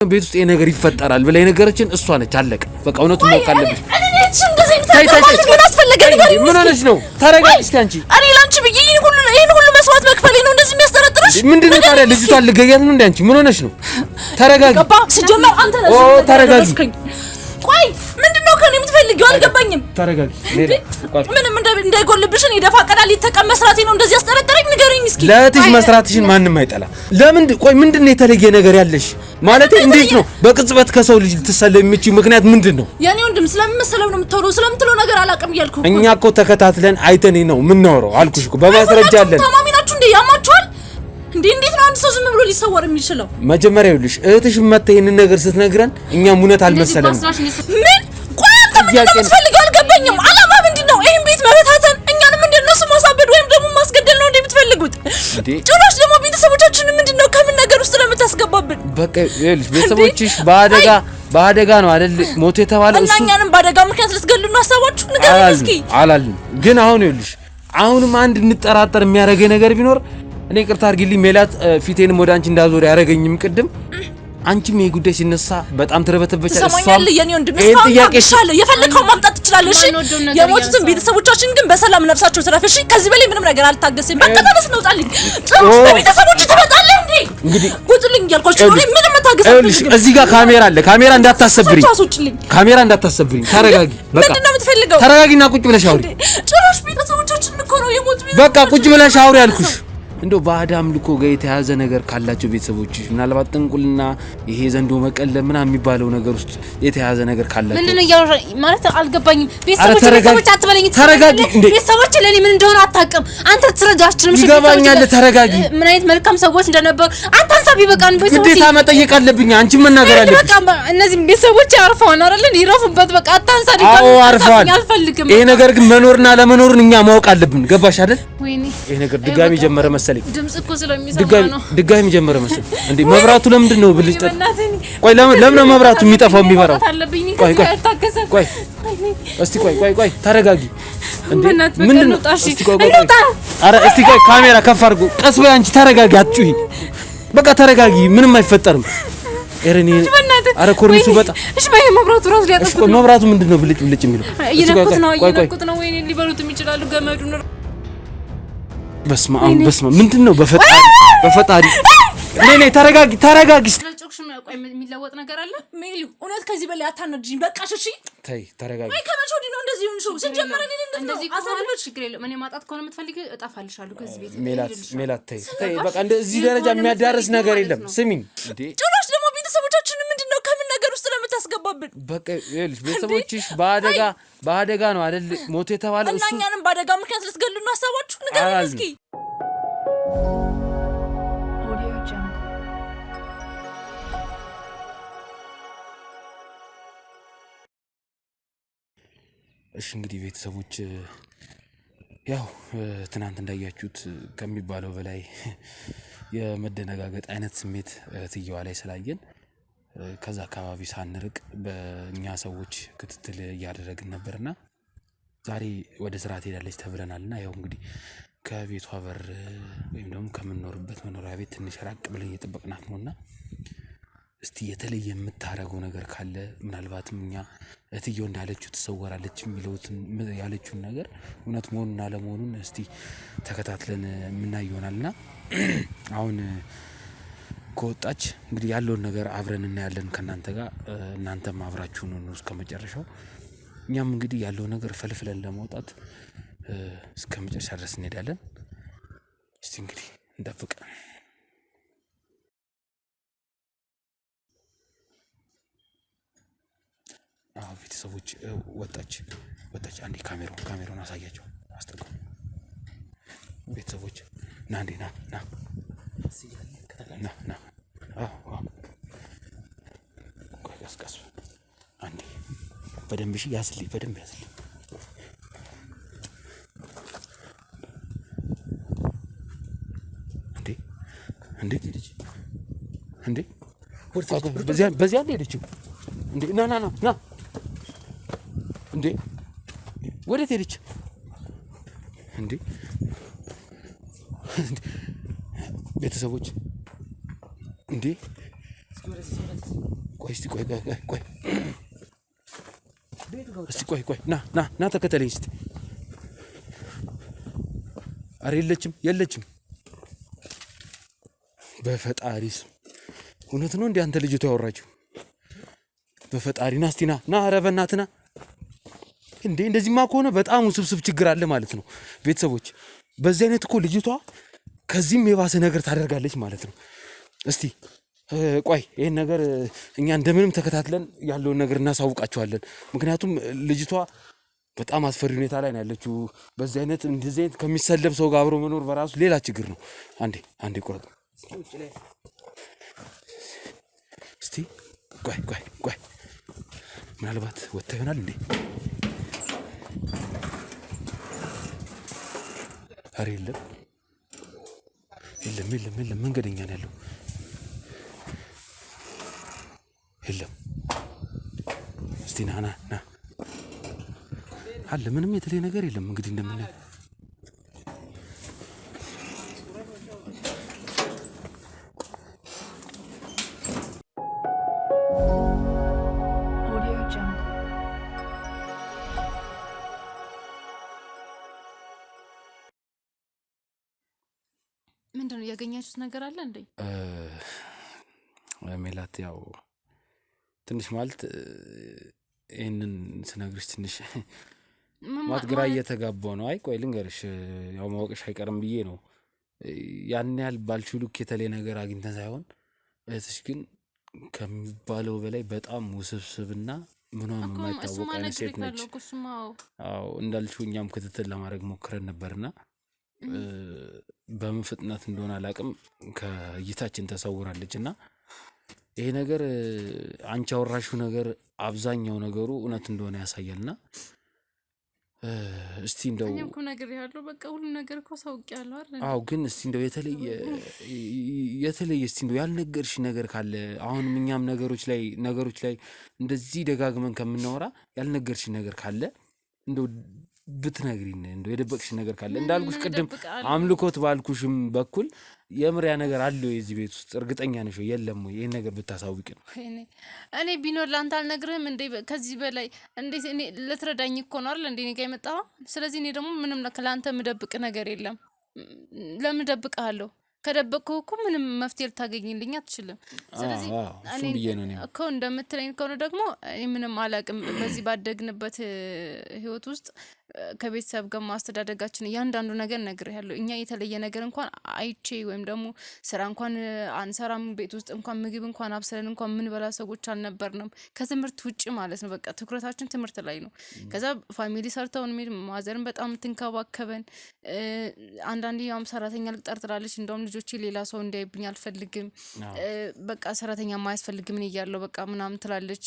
ቤት ውስጥ ነገር ይፈጠራል ብለ የነገረችን እሷ ነች አለቀ በቃ እውነቱን ማወቅ አለብሽ ምን አስፈልገ ምን ሆነሽ ነው ተረጋጊ እስቲ አንቺ እኔ ላንቺ ብዬ ይሄን ሁሉ መስዋዕት መክፈሌ ነው እንደዚህ የሚያስጠረጥርሽ ምንድነው ታዲያ ልጅቷን ልገያት ነው እንዴ አንቺ ምን ሆነሽ ነው ተረጋጊ ገባ ሲጀመር አንተ ነህ ተረጋጊ ቆይ ምንድነው ከኔ የምትፈልጊው አልገባኝም ተረጋጊ ምንም እንዳይጎልብሽ እኔ ደፋ ቀዳል ሊተቀም መስራቴ ነው እንደዚህ ያስጠረጥረኝ ንገረኝ እስኪ ለእህትሽ መስራትሽን ማንንም አይጠላ ለምን ቆይ ምንድነው የተለየ ነገር ያለሽ ማለት እንዴት ነው በቅጽበት ከሰው ልጅ ልትሰለምጪ ምክንያት ምንድነው የኔ ወንድም ስለምመሰለው ነው የምትወረው ስለምትለው ነገር አላቀም ይልኩ እኛ እኮ ተከታትለን አይተን ነው ምንኖረው አልኩሽ እኮ በማስረጃ አለን ታማሚ ናችሁ እንዴ ያማችኋል እንዴት ነው አንድ ሰው ዝም ብሎ ሊሰወር የሚችለው መጀመሪያ ይልሽ እህትሽ መተ ይሄንን ነገር ስትነግረን እኛም እውነት አልመሰለም ምን ቆይ አንተ ምን ትፈልጋለህ አልገባኝም አላማ ምንድነው ይሄን ቤት መበታተን እኛንም እንደነሱ ማሳበድ ወይም ደግሞ ማስገደል ነው እንደምትፈልጉት ጭራሽ ደግሞ ቤተሰቦቻችን ምንድነው ከምን ነገር ውስጥ ለምታስገባብን በቃ ይልሽ ቤተሰቦችሽ በአደጋ ነው አይደል ሞት የተባለው እሱ እኛንም በአደጋ ምክንያት ልትገሉና ሐሳባችሁ ንገረኝ እስኪ አላልን ግን አሁን ይልሽ አሁንም አንድ እንጠራጠር የሚያረጋኝ ነገር ቢኖር እኔ ቅርታ አርግልኝ ሜላት ፊቴንም ወደ አንቺ እንዳዞር ያረጋኝም ቅድም አንቺም ይሄ ጉዳይ ሲነሳ በጣም ተረበተበቻለሽ ሰማኛል የኔ ወንድም እስካሁን የፈለከው ማምጣት ትችላለሽ የሞቱትን ቤተሰቦቻችን ግን በሰላም ነፍሳቸው ትረፍሽ ከዚህ በላይ ምንም ነገር አልታገስም በቃ ተነስ ነውጣልኝ ጥሩስ ቤተሰቦች ትመጣለህ እንዴ እንግዲህ ቁጥልኝ ያልኳችሁ ነው ምንም ታገስልኝ እዚህ ጋር ካሜራ አለ ካሜራ እንዳታሰብሪኝ ተረጋጊ በቃ ምንድነው የምትፈልገው ተረጋጊና ቁጭ ብለሽ አውሪ ጭራሽ ቤተሰቦቻችን እኮ ነው የሞቱ በቃ ቁጭ ብለሽ አውሪ አልኩሽ እንደው ባዳም ልኮ ጋር የተያዘ ነገር ካላቸው ቤተሰቦች ምናልባት ጥንቁልና ይሄ ዘንዶ መቀለም ምናምን የሚባለው ነገር ውስጥ የተያዘ ነገር ካላቸው ምንድነው ያወራ ማለት አልገባኝም ቤተሰቦች አትበለኝ ተረጋጊ ቤተሰቦች ለኔ ምን እንደሆነ አታውቅም አንተ ትረዳችንም እሺ ይገባኛል ተረጋጊ ምን አይነት መልካም ሰዎች እንደነበሩ አታሳቢ በቃን ቤተሰቦች እንዴት አመጠየቅ አለብኝ አንቺ መናገር አለብኝ በቃ እነዚህ ቤተሰቦች ያርፈዋል አይደል ይረፉበት በቃ አታንሳሪ አልፈልግም ይሄ ነገር ግን መኖርና ለመኖርን እኛ ማወቅ አለብን ገባሽ አይደል ወይኔ ይሄ ነገር ድጋሚ ጀመረ መሰለኝ ድምጽ እኮ ስለሚሰማ ነው ድጋሚ ጀመረ መሰለኝ እንዴ መብራቱ ለምንድን ነው ብልጭ ቆይ ለምን ነው መብራቱ የሚጠፋው የሚበራው ቆይ እስቲ ቆይ ተረጋጊ እንዴ ምንድን ነው እስቲ ቆይ አረ እስቲ ቆይ ካሜራ ከፍ አድርጎ ቀስ በይ አንቺ ተረጋጊ አትጩሂ በቃ ተረጋጊ ምንም አይፈጠርም ኤረኒ አረ ኮርኒሱ በጣም እሺ ባይ መብራቱ ራስ ሊያጠፉት ነው መብራቱ ምንድነው ብልጭ የሚለው እየነኩት ነው ወይኔ ሊበሉት የሚችላሉ ገመዱን በስማ ምንድነው በፈጣሪ ነይ ተረጋጊ ስለጭቅሽ ነው ቆይ የሚለወጥ ነገር አለ ሜሊ እውነት ከዚህ በላይ አታነጅኝ በቃሽ እሺ ተይ ተረጋጊ ወይ ከመቼ ወዲህ ነው እንደዚህ ሆንሽው ሲጀመር እኔ እንደዚህ አሳልፈሽ ችግር የለም እኔ ማጣት ከሆነ የምትፈልጊ እጣፋልሻለሁ ከዚህ ቤት ሜላት ተይ በቃ እንደዚህ ደረጃ የሚያዳርስ ነገር የለም ስሚኝ እንዴ ጭራሽ ደግሞ ቤተሰቦቻችን ምንድነው ከምን ነገር ውስጥ ለምታስገባብን በቃ ይልሽ ቤተሰቦችሽ በአደጋ ነው አይደል ሞት የተባለው እሱ እኛንም በአደጋ ምክንያት ልትገሉና ሐሳባችሁ ንገረኝ እስኪ እሺ እንግዲህ ቤተሰቦች ያው ትናንት እንዳያችሁት ከሚባለው በላይ የመደነጋገጥ አይነት ስሜት ትየዋ ላይ ስላየን ከዛ አካባቢ ሳንርቅ በእኛ ሰዎች ክትትል እያደረግን ነበርና ዛሬ ወደ ስራ ትሄዳለች ተብለናልና ያው እንግዲህ ከቤቷ በር ወይም ደግሞ ከምንኖርበት መኖሪያ ቤት ትንሽ ራቅ ብለን እየጠበቅናት ነውና እስቲ የተለየ የምታረገው ነገር ካለ ምናልባትም እኛ እትየው እንዳለችው ተሰወራለች የሚለውትን ያለችውን ነገር እውነት መሆኑን አለመሆኑን እስቲ ተከታትለን ምናይ ይሆናልና አሁን ከወጣች እንግዲህ ያለውን ነገር አብረን እናያለን ከናንተ ጋር እናንተም አብራችሁን ነው እስከመጨረሻው እኛም እንግዲህ ያለው ነገር ፈልፍለን ለማውጣት እስከመጨረሻ ድረስ እንሄዳለን እስቲ እንግዲህ እንጠብቅ ቤተሰቦች ወጣች አንዴ ካሜራውን አሳያቸው አስተቀው ቤተሰቦች ና እንዴ ና ቀስ አንዴ በደንብ ያዝልኝ እንዴት ሄደች እንዴ በዚያ ሄደችው እንዴ ና እንዴ ወዴት ሄደች እንዴ ቤተሰቦች እንዴ ቆይ እስቲ ቆይ እስቲ ቆይ ና ተከተለኝ እስቲ። ኧረ የለችም። በፈጣሪ ስም እውነት ነው እንዴ አንተ ልጅቷ ያወራችው? በፈጣሪ ና እስቲ ና ኧረ በእናትህ ና እንዴ። እንደዚህማ ከሆነ በጣም ውስብስብ ችግር አለ ማለት ነው ቤተሰቦች። በዚህ አይነት እኮ ልጅቷ ከዚህም የባሰ ነገር ታደርጋለች ማለት ነው። እስቲ ቆይ ይሄን ነገር እኛ እንደምንም ተከታትለን ያለውን ነገር እናሳውቃቸዋለን። ምክንያቱም ልጅቷ በጣም አስፈሪ ሁኔታ ላይ ነው ያለችው። በዚህ አይነት እንደዚህ አይነት ከሚሰለብ ሰው ጋር አብሮ መኖር በራሱ ሌላ ችግር ነው። አንዴ ቁረጥ እስቲ ቆይ ምናልባት ወጥታ ይሆናል እንዴ? ኧረ የለም መንገደኛ ነው ያለው። የለም እስቲ ና አለ። ምንም የተለየ ነገር የለም። እንግዲህ እንደምናየው ምንድነው ያገኛችሁት ነገር አለ እንዴ? ሜላት ያው ትንሽ ማለት ይሄንን ስነግርሽ ትንሽ ግራ እየተጋባው ነው። አይ ቆይ ልንገርሽ፣ ያው ማወቅሽ አይቀርም ብዬ ነው። ያን ያህል ባልሽው ልክ የተለየ ነገር አግኝተን ሳይሆን እህትሽ ግን ከሚባለው በላይ በጣም ውስብስብና ምንም የማይታወቅ አይነት ሴት ነች። አዎ እንዳልሽው እኛም ክትትል ለማድረግ ሞክረን ነበርና በምን ፍጥነት እንደሆነ አላቅም ከእይታችን ተሰውራለች። እና ይሄ ነገር አንቺ ያወራሽው ነገር አብዛኛው ነገሩ እውነት እንደሆነ ያሳያልና እስቲ እንደው እኔም እኮ ነገር ያለው በቃ ሁሉ ነገር እኮ ሳውቂያለሁ አይደል? አዎ ግን እስቲ እንደው የተለየ እስቲ እንደው ያልነገርሽ ነገር ካለ አሁንም እኛም ነገሮች ላይ እንደዚህ ደጋግመን ከምናወራ ያልነገርሽ ነገር ካለ እንደው ብትነግሪን፣ እንደው የደበቅሽ ነገር ካለ እንዳልኩሽ ቅድም አምልኮት ባልኩሽም በኩል የምሪያ ነገር አለው የዚህ ቤት ውስጥ እርግጠኛ ነሽ ወይ? የለም ወይ? ይሄን ነገር ብታሳውቂ ነው። እኔ ቢኖር ላንተ አልነግርህም እንዴ? ከዚህ በላይ እንዴት እኔ ልትረዳኝ እኮ ነው አይደል እንዴ እኔ ጋር የመጣኸው? ስለዚህ እኔ ደግሞ ምንም ላንተ ምደብቅ ነገር የለም። ለምን ደብቅሃለሁ? ከደበቅኩ እኮ ምንም መፍትሄ ልታገኝልኝ አትችልም። ስለዚህ እኔ እኮ እንደምትለኝ ከሆነ ደግሞ እኔ ምንም አላቅም። በዚህ ባደግንበት ህይወት ውስጥ ከቤተሰብ ጋር ማስተዳደጋችን እያንዳንዱ ነገር ነግሬሃለሁ። እኛ የተለየ ነገር እንኳን አይቼ ወይም ደግሞ ስራ እንኳን አንሰራም፣ ቤት ውስጥ እንኳን ምግብ እንኳን አብስለን እንኳን ምንበላ ሰዎች አልነበርንም፣ ከትምህርት ውጭ ማለት ነው። በቃ ትኩረታችን ትምህርት ላይ ነው። ከዛ ፋሚሊ ሰርተውን ማዘርን በጣም ትንከባከበን። አንዳንዴ ያውም ሰራተኛ ልቅጠር ትላለች። እንደውም ልጆቼ ሌላ ሰው እንዳይብኝ አልፈልግም፣ በቃ ሰራተኛ ማያስፈልግም እኔ እያለሁ በቃ ምናምን ትላለች።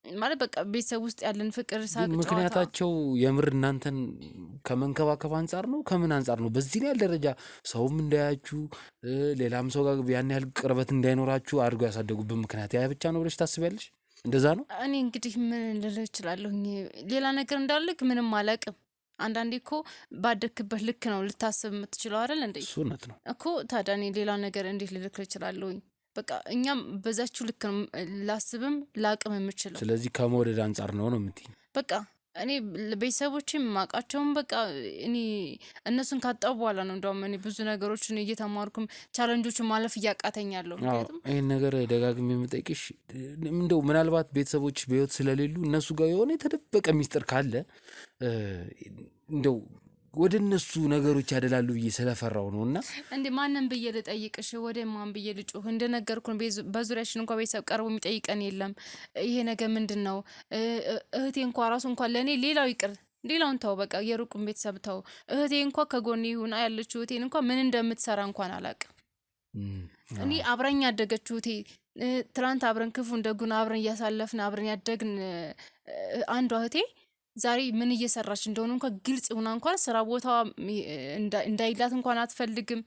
ማለት በቃ ቤተሰብ ውስጥ ያለን ፍቅር ሳቅ ጨዋታ ምክንያታቸው የምር እናንተን ከመንከባከብ አንጻር ነው? ከምን አንጻር ነው? በዚህ ያህል ደረጃ ሰውም እንዳያችሁ ሌላም ሰው ጋር ያን ያህል ቅርበት እንዳይኖራችሁ አድርገው ያሳደጉበት ምክንያት ያ ብቻ ነው ብለሽ ታስቢያለሽ? እንደዛ ነው? እኔ እንግዲህ ምን ልልህ እችላለሁ? ሌላ ነገር እንዳልክ ምንም አላቅም። አንዳንዴ እኮ ባደክበት ልክ ነው ልታስብ የምትችለው አይደል እንዴ? እሱ እውነት ነው እኮ። ታዲያ እኔ ሌላ ነገር እንዴት ልልክ እችላለሁኝ? በቃ እኛም በዛችሁ ልክ ነው ላስብም ላቅም የምችለው። ስለዚህ ከመውደድ አንጻር ነው የምትይኝ? በቃ እኔ ቤተሰቦቼም ማቃቸውም በቃ እኔ እነሱን ካጣው በኋላ ነው እንደውም እኔ ብዙ ነገሮችን እየተማርኩም ቻለንጆችን ማለፍ እያቃተኛለሁ። ይህን ነገር ደጋግሜ የምጠይቅሽ እንደው ምናልባት ቤተሰቦች በህይወት ስለሌሉ እነሱ ጋር የሆነ የተደበቀ ሚስጥር ካለ እንደው ወደ እነሱ ነገሮች ያደላሉ ብዬ ስለፈራው ነው። እና እንዴ ማንን ብዬ ልጠይቅሽ? ወደ ማን ብዬ ልጩህ? እንደነገርኩን በዙሪያችን እንኳን ቤተሰብ ቀርቦ የሚጠይቀን የለም። ይሄ ነገር ምንድን ነው? እህቴ እንኳ ራሱ እንኳን ለእኔ ሌላው ይቅር ሌላውን ተው፣ በቃ የሩቁን ቤተሰብ ተው። እህቴ እንኳ ከጎኔ ይሁን ያለችው እህቴን እንኳ ምን እንደምትሰራ እንኳን አላቅም። እኔ አብረኝ ያደገችው እህቴ ትናንት አብረን ክፉ እንደጉን አብረን እያሳለፍን አብረን ያደግን አንዷ እህቴ ዛሬ ምን እየሰራች እንደሆነ እንኳን ግልጽ ሆና እንኳን ስራ ቦታ እንዳይላት እንኳን አትፈልግም።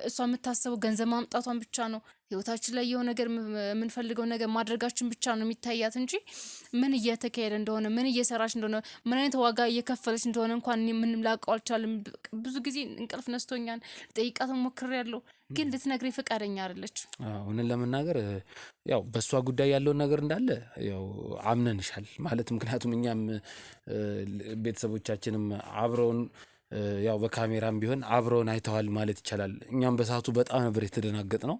እሷ የምታስበው ገንዘብ ማምጣቷን ብቻ ነው። ህይወታችን ላይ የሆነ ነገር የምንፈልገው ነገር ማድረጋችን ብቻ ነው የሚታያት እንጂ ምን እየተካሄደ እንደሆነ ምን እየሰራች እንደሆነ ምን አይነት ዋጋ እየከፈለች እንደሆነ እንኳን ምንም ላውቀው አልቻለም። ብዙ ጊዜ እንቅልፍ ነስቶኛል፣ ጠይቃት ሞክሬያለሁ፣ ግን ልትነግረኝ ፈቃደኛ አይደለች። እውነት ለመናገር ያው በሷ ጉዳይ ያለውን ነገር እንዳለ ያው አምነንሻል ማለት ምክንያቱም እኛም ቤተሰቦቻችንም አብረውን ያው በካሜራም ቢሆን አብረውን አይተዋል ማለት ይቻላል። እኛም በሰዓቱ በጣም ነበር የተደናገጥ ነው።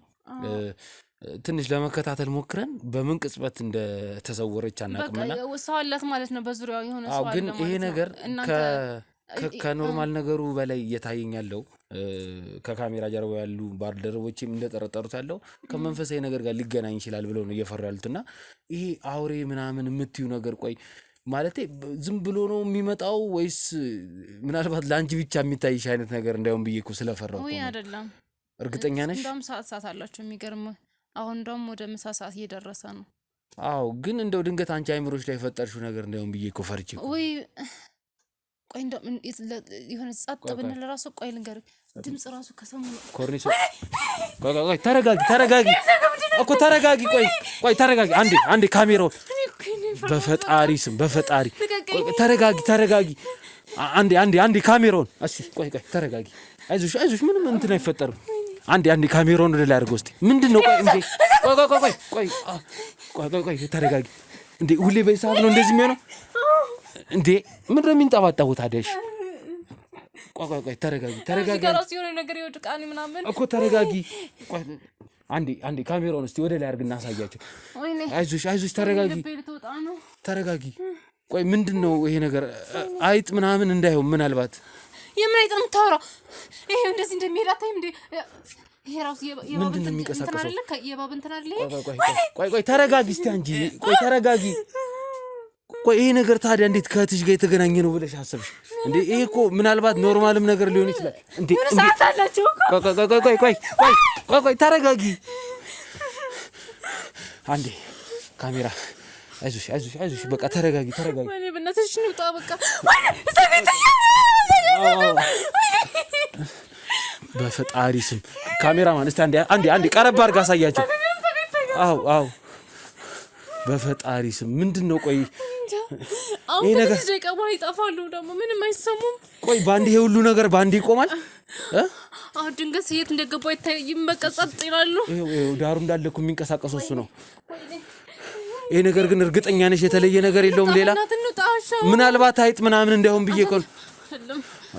ትንሽ ለመከታተል ሞክረን በምን ቅጽበት እንደተሰወረች አናውቅምና ሰው አላት ማለት ነው በዙሪያው የሆነ ሰው አለ ግን ይሄ ነገር ከኖርማል ነገሩ በላይ እየታየኝ ያለው ከካሜራ ጀርባ ያሉ ባልደረቦችም እንደጠረጠሩት ያለው ከመንፈሳዊ ነገር ጋር ሊገናኝ ይችላል ብለው ነው እየፈሩ ያሉትና ይሄ አውሬ ምናምን የምትዩ ነገር ቆይ ማለቴ ዝም ብሎ ነው የሚመጣው ወይስ ምናልባት ላንቺ ብቻ የሚታይሽ አይነት ነገር እንዳይሆን ብዬ እኮ ስለፈራው ወይ አይደለም። እርግጠኛ ነሽ? እንደውም ሰዓት አላችሁ የሚገርም። አሁን እንደውም ወደ ምሳ ሰዓት እየደረሰ ነው። አዎ ግን እንደው ድንገት አንቺ አይምሮሽ ላይ ፈጠርሽው ነገር እንዳይሆን ብዬ እኮ ፈርቼ ወይ ቆይ እንደው የሆነ ጸጥ ብንል ራሱ ቆይ ልንገርህ ድምጽ ራሱ ከሰሙ ኮርኒስ ቆይ ተረጋጊ እኮ ተረጋጊ ቆይ ተረጋጊ አንዴ ካሜራው በፈጣሪ ስም በፈጣሪ ተረጋጊ አንዴ ካሜራውን እሺ ቆይ ተረጋጊ አይዞሽ ምንም እንትን አይፈጠርም አንዴ ካሜራውን ወደ ላይ አድርገው እስቲ ምንድነው ቆይ እንዴ ቆይ ተረጋጊ እንዴ ሁሌ በሰዓት ነው እንደዚህ የሚሆነው እንዴ ምንድነው የሚንጠባጠቡት ታዲያሽ ቆይ ተረጋጊ ጋራስ የሆነ ነገር ይወድቃኒ ምናምን እኮ ተረጋጊ ቆይ አንዴ ካሜራውን እስቲ ወደ ላይ አድርግና አሳያቸው አይዞሽ ተረጋጊ ቆይ ምንድነው ይሄ ነገር አይጥ ምናምን እንዳይሆን ምናልባት የምን አይጥ ነው የምታወራው ይሄ እንደዚህ እንደሚሄድ አታይም እንዴ ይሄ ራሱ የባብ እንትን አይደለ የባብ እንትን አይደለ ቆይ ተረጋጊ እስቲ አንጂ ቆይ ተረጋጊ ቆይ ይሄ ነገር ታዲያ እንዴት ከእህትሽ ጋር የተገናኘ ነው ብለሽ አሰብሽ እንዴ ይሄ እኮ ምናልባት ኖርማልም ነገር ሊሆን ይችላል እንዴ ምን ሰዓት አላችሁ ቆይ ተረጋጊ አንዴ ካሜራ አይዞሽ በቃ ተረጋጊ ወይኔ በእናትሽ ንውጣ በቃ በፈጣሪ ስም ካሜራማን እስቲ አንዴ ቀረብ አድርጋ አሳያቸው አው በፈጣሪ ስም ምንድነው ቆይ ይሄ ነገር ደቂቃው ይጣፋሉ ደግሞ ምንም አይሰሙም ቆይ ባንዴ ይሄ ሁሉ ነገር ባንዴ ይቆማል ድንገት የት እንደገባው ይመቀጸጥ ይላሉ ይሄው ዳሩ እንዳለኩ የሚንቀሳቀሰው እሱ ነው ይሄ ነገር ግን እርግጠኛ ነሽ የተለየ ነገር የለውም ሌላ ምናልባት አይጥ ምናምን እንዳይሆን ብዬ ቆል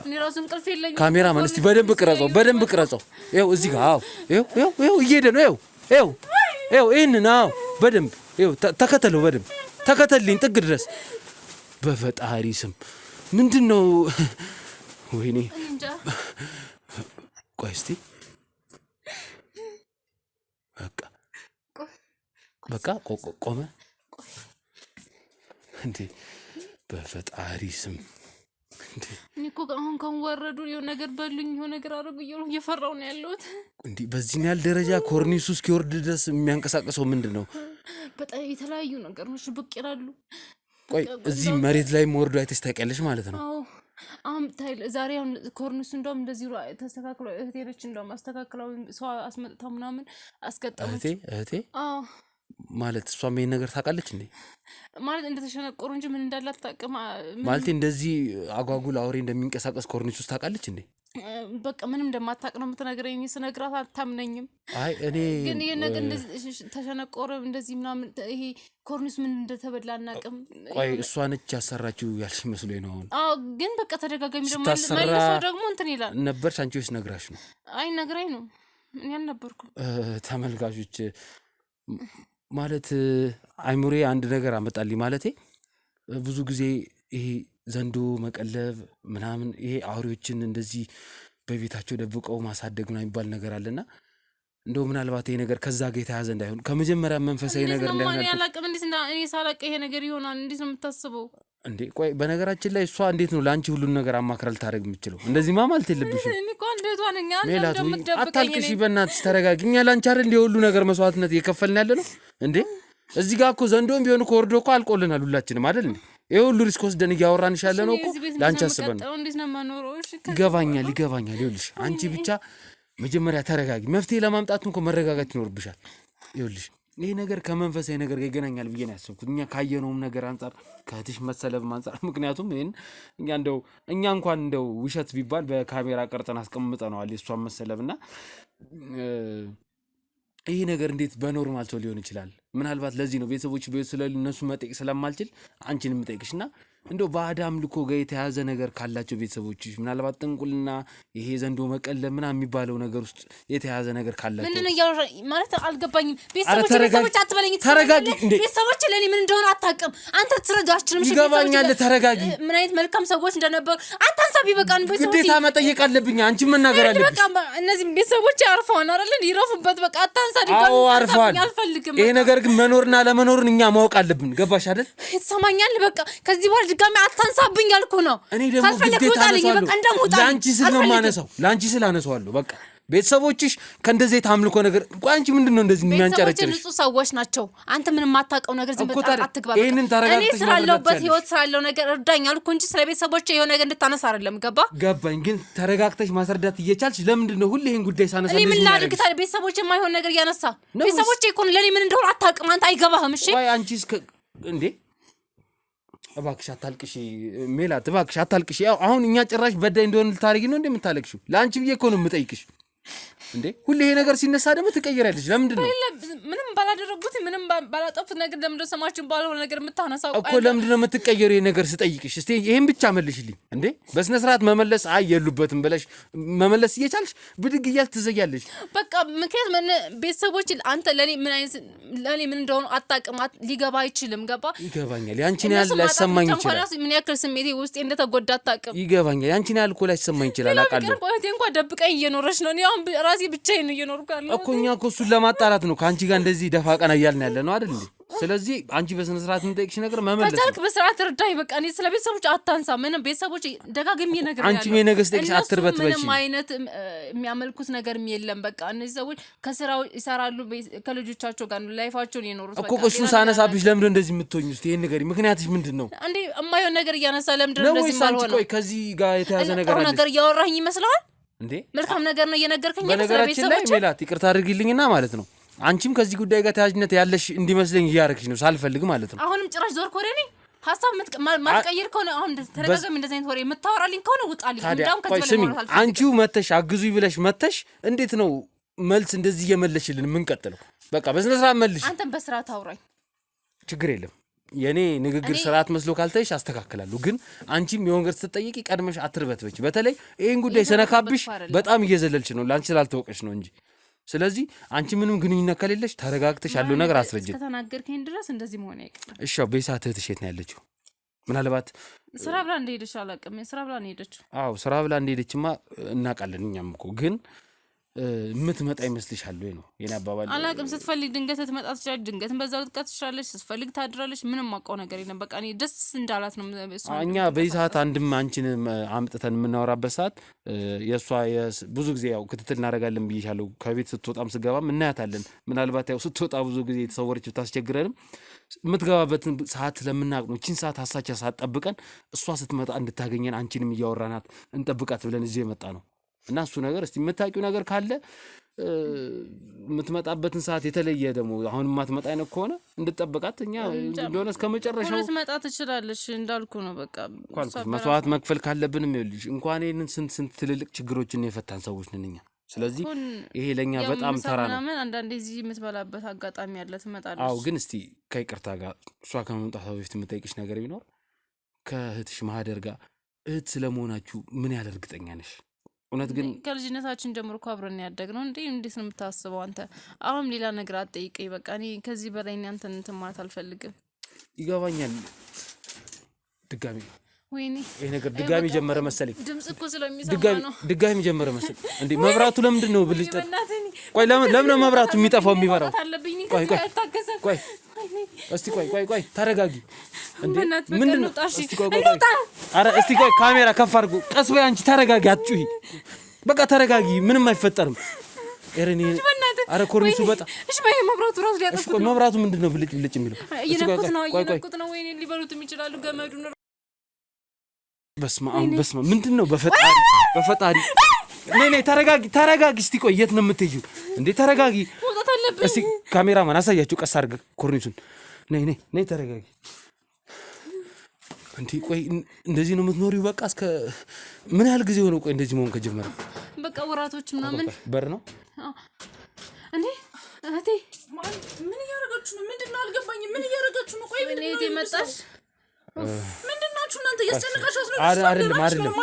እኔ ራሱ እንቅልፍ የለኝም ካሜራማን እስቲ በደንብ ቅረጸው ይሄው እዚህ ጋር ይሄው እየሄደ ነው ይሄው ይሄንን በደንብ ይሄው ተከተለው በደንብ ተከተልኝ ጥግ ድረስ በፈጣሪ ስም ምንድነው ወይኔ ቆይ እስቲ በቃ ቆመ እንዴ በፈጣሪ ስም እንዴ እኮ አሁን ወረዱ የሆነ ነገር በሉኝ የሆነ ነገር አረጉ እየፈራው ነው ያለሁት እንዴ በዚህ ያህል ደረጃ ኮርኒሱ እስኪወርድ ድረስ የሚያንቀሳቅሰው ምንድነው በጣም የተለያዩ ነገሮች ብቅ ይላሉ ቆይ እዚህ መሬት ላይ ወርዶ አይተሽ ታውቂያለሽ ማለት ነው አሁን ዛሬ አሁን ኮርኒሱ እንደውም እንደዚህ ተስተካክሎ እህቴ ነች እንደውም አስተካክለው ሰው አስመጥተው ምናምን አስገጠሙት እህቴ ማለት እሷም ይሄን ነገር ታውቃለች እንዴ ማለት እንደተሸነቆሩ እንጂ ምን እንዳላት ታውቅማ ማለት እንደዚህ አጓጉል አውሬ እንደሚንቀሳቀስ ኮርኒስ ውስጥ ታውቃለች እንዴ በቃ ምንም እንደማታውቅ ነው የምትነግረኝ ስነግራት አታምነኝም አይ እኔ ግን ይሄ ነገር እንደዚህ ተሸነቆረ እንደዚህ ምናምን ይሄ ኮርኒስ ምን እንደተበላ አናውቅም ቆይ እሷ ነች ያሰራችው ያልሽ መስሎኝ ነው ግን በቃ ተደጋጋሚ ደግሞ መልሶ ደግሞ እንትን ይላል ነበርሽ አንቺ ወይስ ነግራሽ ነው አይ ነግራኝ ነው እኔ አልነበርኩም ተመልካቾች ማለት አይሙሬ አንድ ነገር አመጣልኝ ማለቴ ብዙ ጊዜ ይሄ ዘንዶ መቀለብ ምናምን ይሄ አውሬዎችን እንደዚህ በቤታቸው ደብቀው ማሳደግ ነው የሚባል ነገር አለና እንደው ምናልባት ይሄ ነገር ከዛ ጋር የተያዘ እንዳይሆን ከመጀመሪያ መንፈሳዊ ነገር እንዳይሆን እኔ አላቅም እንዴት እኔ ሳላቅ ይሄ ነገር ይሆናል እንዴት ነው የምታስበው እንዴ ቆይ በነገራችን ላይ እሷ እንዴት ነው ላንቺ ሁሉን ነገር አማክረል ታረግ የምትችለው እንደዚህ ማለት የለብሽም እኔ እኮ እንደቷ ነኝ አታልቅሽ በእናትሽ ተረጋግኛ ላንቺ አይደል እንደ ሁሉ ነገር መስዋዕትነት እየከፈልን ያለ ነው እንዴ እዚህ ጋር እኮ ዘንዶም ቢሆን እኮ ወርዶ እኮ አልቆልናል ሁላችንም አይደል እንዴ ይሄ ሁሉ ሪስክ ወስደን እያወራንሽ ያለ ነው እኮ ላንቺ አስበን እንዴት ነው ማኖረው ይገባኛል ይኸውልሽ አንቺ ብቻ መጀመሪያ ተረጋጊ። መፍትሄ ለማምጣት እንኳን መረጋጋት ይኖርብሻል። ይኸውልሽ ይሄ ነገር ከመንፈሳዊ ነገር ጋር ይገናኛል ብዬ ነው ያሰብኩት። እኛ ካየነውም ነገር አንፃር ከእህትሽ መሰለብ አንፃር ምክንያቱም ይሄን እኛ እንኳን እንደው ውሸት ቢባል በካሜራ ቀርጸን አስቀምጠነዋል የእሷን መሰለብና ይሄ ነገር እንዴት በኖርማል ሰው ሊሆን ይችላል? ምናልባት ለዚህ ነው ቤተሰቦች ስለሉ እነሱ መጠየቅ ስለማልችል አንቺን የምጠይቅሽና እንደው ባዕድ አምልኮ ጋር የተያዘ ነገር ካላቸው ቤተሰቦች ምናልባት ጥንቁልና ይሄ ዘንዶ መቀለብ ምናምን የሚባለው ነገር ውስጥ የተያዘ ነገር ካላቸው ምንድነው ያወራ ማለት አልገባኝም። ቤተሰቦች አትበለኝ። ተረጋጊ። ቤተሰቦች ለኔ ምን እንደሆነ አታውቅም አንተ ትረዳችንም። ይገባኛል። ተረጋጊ። ምን አይነት መልካም ሰዎች እንደነበሩ አታንሳቢ። በቃን ቤተሰቦች ግዴታ መጠየቅ አለብኝ። አንቺ መናገር አለብኝ። በቃ እነዚህ ቤተሰቦች አርፈዋል አይደል? ይረፉበት። በቃ አታንሳ። አዎ አርፈዋል። ይሄ ነገር ግን መኖርና ለመኖርን እኛ ማወቅ አለብን። ገባሽ አይደል? ትሰማኛል? በቃ ከዚህ በኋላ ድጋሚ አታንሳብኝ ያልኩ ነው። እኔ ደግሞ ግዴታ ላንቺ ስል ነው ማነሳው። ላንቺ ስል አነሳዋለሁ። በቃ ቤተሰቦችሽ ከእንደዚህ የታምልኮ ነገር አንቺ ምንድነው እንደዚህ የሚያንጨረጭርሽ? ንጹህ ሰዎች ናቸው። አንተ ምንም የማታውቀው ነገር ዝም ብለህ አትግባ። እኔ ስላለሁበት ህይወት ስላለው ነገር እርዳኝ አልኩ እንጂ ስለ ቤተሰቦቼ የሆነ ነገር እንድታነሳ አይደለም። ገባኝ። ግን ተረጋግተሽ ማስረዳት እየቻልሽ ለምንድን ነው ሁሌ ይሄን ጉዳይ ሳነሳ? እኔ ምን ላድርግ ታዲያ? ቤተሰቦቼ የማይሆን ነገር እያነሳ ቤተሰቦቼ እኮ ለኔ ምን እንደሆነ አታውቅም። አንተ አይገባህም። እሺ ወይ አንቺስ እንዴ እባክሽ አታልቅሽ ሜላት፣ እባክሽ አታልቅሽ። ያው አሁን እኛ ጭራሽ በዳይ እንደሆነ ልታረጊ ነው እንደምታለቅሽው? ለአንቺ ብዬ እኮ ነው የምጠይቅሽ። እንዴ ሁሌ ይሄ ነገር ሲነሳ ደግሞ ትቀየራለሽ። ለምንድን ነው ምንም ባላደረጉት ምንም ባላጠፉት ነገር ለምንድን ነው ሰማችን ባልሆነ ነገር የምታነሳው እኮ? ለምንድን ነው የምትቀየሩ? ይሄ ነገር ስጠይቅሽ እስቲ ይሄን ብቻ መልሽልኝ። እንዴ በስነ ስርዓት መመለስ የሉበትም ብለሽ መመለስ እየቻልሽ ብድግ እያልሽ ትዘያለሽ። በቃ ምክንያት ቤተሰቦች አንተ ለኔ ምን እንደሆነ አታውቅም። ሊገባ አይችልም። ይገባኛል። ያንቺን ያህል ላይሰማኝ ይችላል። ምን ያክል ስሜቴ ውስጤ እንደተጎዳ አታውቅም። ይገባኛል። ያንቺን ያህል እኮ ላይሰማኝ ይችላል። አውቃለሁ። ቆይቴ እንኳን ደብቀኝ እየኖረች ነው። እኔ አሁን ራሴ ብቻዬን እየኖርኩ ያለው እኮ። እኛ እኮ እሱን ለማጣራት ነው ከአንቺ ጋር እንደዚህ ደፋ ቀና እያልን ያለ ነው አይደል እንዴ? ስለዚህ አንቺ በስነ ስርዓት የምጠይቅሽ ነገር መመለስ ከቻልክ በስርዓት እርዳኝ። በቃ እኔ ስለ ቤተሰቦች አታንሳ። ምንም ቤተሰቦች ደጋግሜ ነገር አንቺ ምን ነገር ስጠይቅሽ አትርበትበሽ። ምንም አይነት የሚያመልኩት ነገር የለም። በቃ እነዚህ ሰዎች ከስራው ይሰራሉ፣ ከልጆቻቸው ጋር ነው ላይፋቸውን የኖሩት። እኮ እሱን ሳነሳብሽ ለምንድን ነው እንደዚህ የምትሆኚው? እስቲ ይሄን ነገር ምክንያትሽ ምንድን ነው እንዴ? የማይሆን ነገር እያነሳ ለምንድን ነው እንደዚህ ማልሆነው? ቆይ ከዚህ ጋር የተያዘ ነገር አለ። ነገር እያወራኝ ይመስላል እንዴ? መልካም ነገር ነው እየነገርከኝ። በነገራችን ላይ ሜላት ይቅርታ አድርጊልኝና ማለት ነው አንቺም ከዚህ ጉዳይ ጋር ተያያዥነት ያለሽ እንዲመስለኝ እያደረግሽ ነው ሳልፈልግ ማለት ነው። አሁንም ጭራሽ ዞር ኮሬ ነኝ ሐሳብ ማትቀይር ከሆነ አሁን ተረጋጋሚ እንደዚህ አይነት ወሬ የምታወራልኝ ከሆነ ውጣልኝ። እንዳውም ከዚህ በላይ ማውራት አልፈልግም። አንቺው መተሽ አግዙኝ ብለሽ መተሽ እንዴት ነው መልስ እንደዚህ እየመለሽልን የምንቀጥለው? በቃ በስነ ስርዓት መልሽ። አንተም በስርዓት አውራኝ። ችግር የለም። የኔ ንግግር ስርዓት መስሎ ካልታይሽ አስተካክላለሁ። ግን አንቺም የሆነ ነገር ስትጠይቂ ቀድመሽ አትርበትበች። በተለይ ይሄን ጉዳይ ሰነካብሽ በጣም እየዘለልሽ ነው። ላንቺ ስላልተወቀሽ ነው እንጂ። ስለዚህ አንቺ ምንም ግንኙነት ከሌለሽ ተረጋግተሽ ያለው ነገር አስረጅኝ። ከተናገርከኝ ድረስ እንደዚህ መሆን አይቀርም። እሺ በይሳት እህትሽ የት ነው ያለችው? ምናልባት ስራ ብላ እንደሄደች አላውቅም። ስራ ብላ እንደሄደች ስራ ብላ እንደሄደችማ እናውቃለን እኛም እኮ። ግን የምትመጣ ይመስልሻል ወይ ነው የኔ አባባል። አላውቅም። ስትፈልግ ድንገት ትመጣ ትችላለች፣ ድንገት በዛው ልትቀር ትችላለች፣ ስትፈልግ ታድራለች። ምንም ማውቀው ነገር የለም። በቃ እኔ ደስ እንዳላት ነው እኛ በዚህ ሰዓት አንድም አንቺን አምጥተን የምናወራበት ሰዓት የእሷ ብዙ ጊዜ ያው ክትትል እናደርጋለን ብዬሻለሁ። ከቤት ስትወጣም ስገባም እናያታለን። ምናልባት ያው ስትወጣ ብዙ ጊዜ የተሰወረች ብታስቸግረንም የምትገባበትን ሰዓት ስለምናውቅ ነው እቺን ሰዓት ሀሳቻ ሰዓት ጠብቀን እሷ ስትመጣ እንድታገኘን አንቺንም እያወራናት እንጠብቃት ብለን እዚህ የመጣ ነው። እና እሱ ነገር እስቲ የምታውቂው ነገር ካለ የምትመጣበትን ሰዓት የተለየ ደግሞ አሁን የማትመጣ አይነት ከሆነ እንድጠብቃት እኛ እንደሆነ እስከመጨረሻው ልትመጣ ትችላለች እንዳልኩ ነው። በቃ መስዋዕት መክፈል ካለብንም ይኸውልሽ እንኳን ይሄንን ስንት ትልልቅ ችግሮችን የፈታን ሰዎች ነን እኛ። ስለዚህ ይሄ ለኛ በጣም ተራ ነው። አንዳንዴ እዚህ የምትበላበት አጋጣሚ ያለ ትመጣለች። አዎ ግን እስቲ ከይቅርታ ጋር እሷ ከመምጣቷ በፊት የምጠይቅሽ ነገር ቢኖር ከእህትሽ ማህደር ጋር እህት ስለመሆናችሁ ምን ያህል እርግጠኛ ነሽ? እውነት ግን ከልጅነታችን ጀምሮ እኮ አብረን ያደግነው እንዴ? እንዴት ነው የምታስበው አንተ? አሁን ሌላ ነገር አትጠይቀኝ። በቃ እኔ ከዚህ በላይ አንተን እንትን ማለት አልፈልግም። ይገባኛል። ድጋሚ ወይኔ ይሄ ነገር ድጋሚ ጀመረ መሰለኝ። ድምጽ እኮ ስለሚሰማ ነው። ድጋሚ ጀመረ መሰለኝ። እንዴ መብራቱ ለምንድን ነው ብልጭ? ቆይ ለምን ነው መብራቱ የሚጠፋው የሚበራው? ቆይ እስቲ ቆይ ተረጋጊ። እንዴ ምንድነው? እስቲ ቆይ አረ እስቲ ቆይ ካሜራ ከፍ አድርጎ ቀስ በይ አንቺ ተረጋጊ፣ አትጩሂ። በቃ ተረጋጊ፣ ምንም አይፈጠርም። ኤረኒ አረ ኮርኒሱ በጣም እሺ በይ መብራቱ ራስ ሊያጠፉት ነው። መብራቱ ምንድነው ብልጭ የሚለው? እየነኩት ነው ወይኔ ሊበሉትም ይችላሉ ገመዱን። በስመ አብ ምንድነው? በፈጣሪ ነይ ተረጋጊ እስቲ ቆይ የት ነው የምትሄጂው እንዴ ተረጋጊ መውጣት አለብኝ እስቲ ካሜራማን አሳያችሁ ቀስ አድርገህ ኮርኒሱን ነይ ተረጋጊ እንዴ ቆይ እንደዚህ ነው የምትኖሪው በቃ እስከ ምን ያህል ጊዜ ሆነ ቆይ እንደዚህ መሆን ከጀመረ በቃ ወራቶች ምናምን በር ነው እንዴ እህቴ ምን እያደረጋችሁ ነው ምንድነው አልገባኝም ምን እያደረጋችሁ ነው ቆይ እህቴ መጣሽ ምንድናችሁ እናንተ እያስጨነቃችሁ ነው አይደለም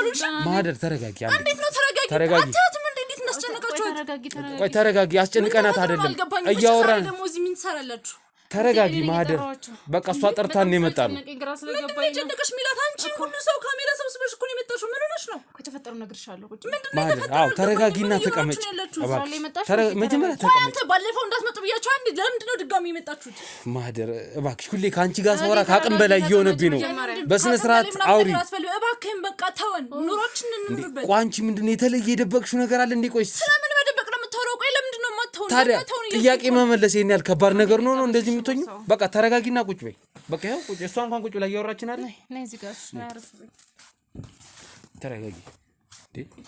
ማህደር ተረጋጊ እንዴት ነው ተረጋጊ አታትም እንዴት እናስጨነቃችሁ ቆይ ተረጋጊ አስጨንቀናት አይደለም እያወራን ደግሞ እዚህ ምን ትሰራላችሁ ተረጋጊ ማህደር በቃ እሷ ጠርታን ነው የመጣው ጨነቀሽ ሚላት አንቺ ሁሉ ሰው ካሜራ ሰብስበሽ እኮ ነው የመጣሽው ምን ሆነሽ ነው ከተፈጠረው ነግርሻለሁ ማህደር አዎ ተረጋጊና ተቀመጭ መጀመሪያ ተቀመጭ አንተ ባለፈው እንዳትመጡ ብያችሁ አንዴ ለምንድን ነው ድጋሚ የመጣችሁት ማህደር እባክሽ ሁሌ ካንቺ ጋር ሳወራ ካቅም በላይ እየሆነብኝ ነው በስነ ስርዓት አውሪ እባክህን በቃ ተወን ኑሮችን እንኑርበት ቋንቺ ምንድነው የተለየ የደበቅሽው ነገር አለ እንዴ ቆይ ስለምን መደበቅ ነው የምታወራው ቆይ ለምንድን ነው የማታወራው ታዲያ ጥያቄ መመለስ ይሄን ያህል ከባድ ነገር ነው እንደዚህ የምትሆኚው በቃ ተረጋጊና ቁጭ በይ በቃ ይኸው ቁጭ እሷ እንኳን ቁጭ ብላ እያወራችን አይደል ነይ እዚህ ጋር አረፍኝ ተረጋጊ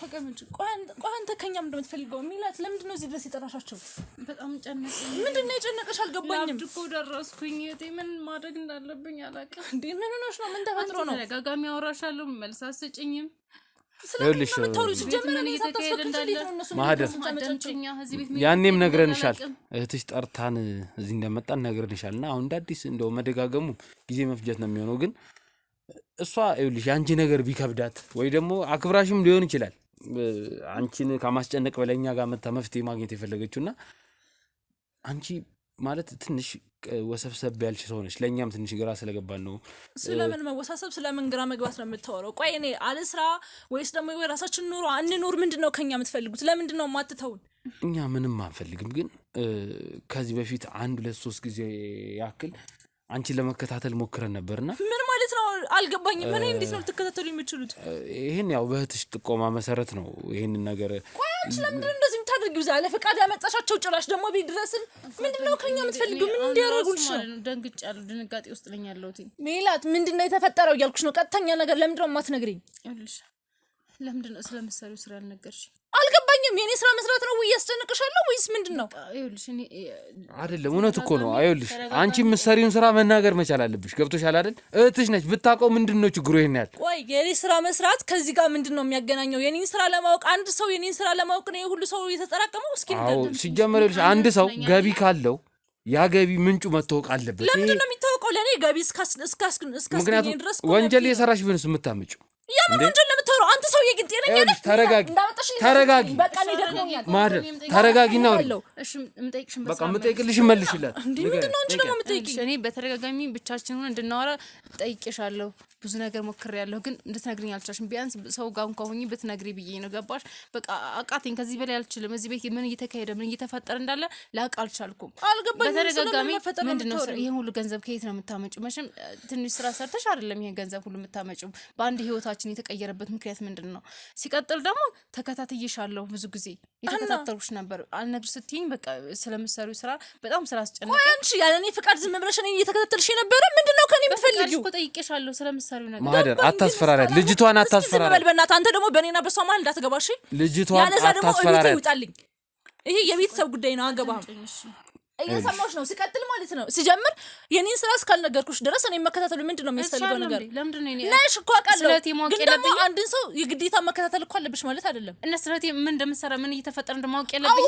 ተቀመጭ ቆይ አንተ ከኛ ምንድነው የምትፈልገው ሚላት ለምንድን ነው እዚህ ድረስ የጠራሻቸው በጣም ጨነቀኝ ምንድነው የጨነቀሽ አልገባኝም እኮ ደረስኩኝ እቴ ምን ማድረግ እንዳለብኝ አላውቅም እንዴ ምን ሆነሽ ነው ምን ተፈጥሮ ነው ተደጋጋሚ አወራሻለሁ መልስ አትሰጪኝም ይኸውልሽ ምን እየተካሄደ እንዳለ ማህደር ያኔም ነግረንሻል እህትሽ ጠርታን እዚህ እንደመጣን ነግረንሻልና አሁን እንዳዲስ እንደው መደጋገሙ ጊዜ መፍጀት ነው የሚሆነው ግን እሷ ይኸውልሽ አንቺ ነገር ቢከብዳት ወይ ደግሞ አክብራሽም ሊሆን ይችላል አንቺን ከማስጨነቅ በለኛ ጋር መፍትሄ ማግኘት የፈለገችውና አንቺ ማለት ትንሽ ወሰብሰብ ያልሽ ሰው ነሽ ለኛም ትንሽ ግራ ስለገባን ነው ስለምን መወሳሰብ ስለምን ግራ መግባት ነው የምታወራው ቆይ እኔ አልስራ ወይስ ደግሞ የራሳችን ኑሮ አንኑር ምንድነው ከኛ የምትፈልጉት ለምንድነው ማትተውን እኛ ምንም አንፈልግም ግን ከዚህ በፊት 1 2 3 ጊዜ ያክል አንቺ ለመከታተል ሞክረን ነበርና ምን ማለት ነው አልገባኝም ምን እንዴት ነው ልትከታተሉ የምትችሉት ይሄን ያው በእህትሽ ጥቆማ መሰረት ነው ይሄን ነገር ቆይ አንቺ ለምንድን ነው እንደዚህ የምታደርጊው ዛለ ፈቃድ ያመጣሻቸው ጭራሽ ደግሞ ቤት ድረስን ምንድነው ከኛ የምትፈልጊው ምን እንዲያደርጉልሽ ነው ደንግጫለሁ ድንጋጤ ውስጥ ነኝ ያለሁት ሜላት ምንድነው የተፈጠረው እያልኩሽ ነው ቀጥተኛ ነገር ለምንድነው የማትነግሪኝ ይኸውልሽ ለምንድነው ስለምትሰሪው ስራ ያልነገርሽ አልገባኝም የኔ ስራ መስራት ነው ወይ ያስጨንቅሻለሁ ወይስ ምንድነው ይኸውልሽ እኔ አይደለም እውነት እኮ ነው አይኸውልሽ አንቺ የምትሰሪውን ስራ መናገር መቻል አለብሽ ገብቶሻል አይደል እህትሽ ነች ብታውቀው ምንድነው ችግሩ ይሄን ያህል ቆይ የኔ ስራ መስራት ከዚህ ጋር ምንድነው የሚያገናኘው የኔን ስራ ለማወቅ አንድ ሰው የኔን ስራ ለማወቅ ነው ሁሉ ሰው የተጠራቀመው እስኪ ንገሪኝ ሲጀመር ይኸውልሽ አንድ ሰው ገቢ ካለው ያ ገቢ ምንጩ መታወቅ አለበት ለምንድን ነው የሚታወቀው ለኔ ገቢ እስካስገኝ ድረስ ወንጀል የሰራሽ ቢሆንስ የምታመጪው ያምን ወንጀል ለምታወራው አንተ ሰውዬ ግን ጤነኛ ነህ ተረጋጊ በቃ እኔ ደርሞኛል ማህደር ተረጋጊና እሺ የምጠይቅሽን በቃ የምጠይቅልሽ መልሽላት ምንድነው አንቺ ደግሞ የምጠይቅኝ እኔ በተደጋጋሚ ብቻችን ሆነ እንድናወራ ጠይቄሻለሁ ብዙ ነገር ሞክሬያለሁ ግን እንድትነግሪኝ አልቻልሽም ቢያንስ ሰው ጋር እንኳን ሆኜ ብትነግሪ ብዬ ነው ገባሽ በቃ አቃተኝ ከዚህ በላይ አልችልም እዚህ ቤት ምን እየተካሄደ ምን እየተፈጠረ እንዳለ ላውቅ አልቻልኩም በተደጋጋሚ ምንድነው ይሄን ሁሉ ገንዘብ ከየት ነው የምታመጪው መቼም ትንሽ ስራ ሰርተሽ አይደለም ይሄን ገንዘብ ሁሉ የምታመጪው በአንድ ህይወታችን የተቀየረበት ምክንያት ምንድነው ሲቀጥል ደግሞ ተከታትዬሻለሁ ብዙ ጊዜ የተከታተልኩሽ ነበር አልነግርሽ ስትይኝ በቃ ስለምትሰሪው ስራ በጣም ስላስጨነቀኝ አንቺ ያለኔ ፍቃድ ዝም ብለሽ እኔን እየተከታተልሽ ነበር ምንድነው ከኔ የምትፈልጊው ጠይቄሻለሁ ስለምትሰሪው ነገር ማህደር አታስፈራራት ልጅቷን አታስፈራራት በእናትህ አንተ ደግሞ በእኔና በሷ መሀል እንዳትገባሽ ልጅቷን አታስፈራራት ይሄ የቤተሰብ ጉዳይ ነው አገባህም እየሰማሁሽ ነው ሲቀጥል ማለት ነው ሲጀምር የኔን ስራ እስካልነገርኩሽ ድረስ እኔ መከታተሉ ምንድነው የሚያስፈልገው ነገር ለምንድን ነው ነሽ እኮ አውቃለሁ ግን ደግሞ አንድን ሰው የግዴታ መከታተል እኮ አለብሽ ማለት አይደለም እና ስለቴ ምን እንደምሰራ ምን እየተፈጠረ እንደማውቅ ያለብኝ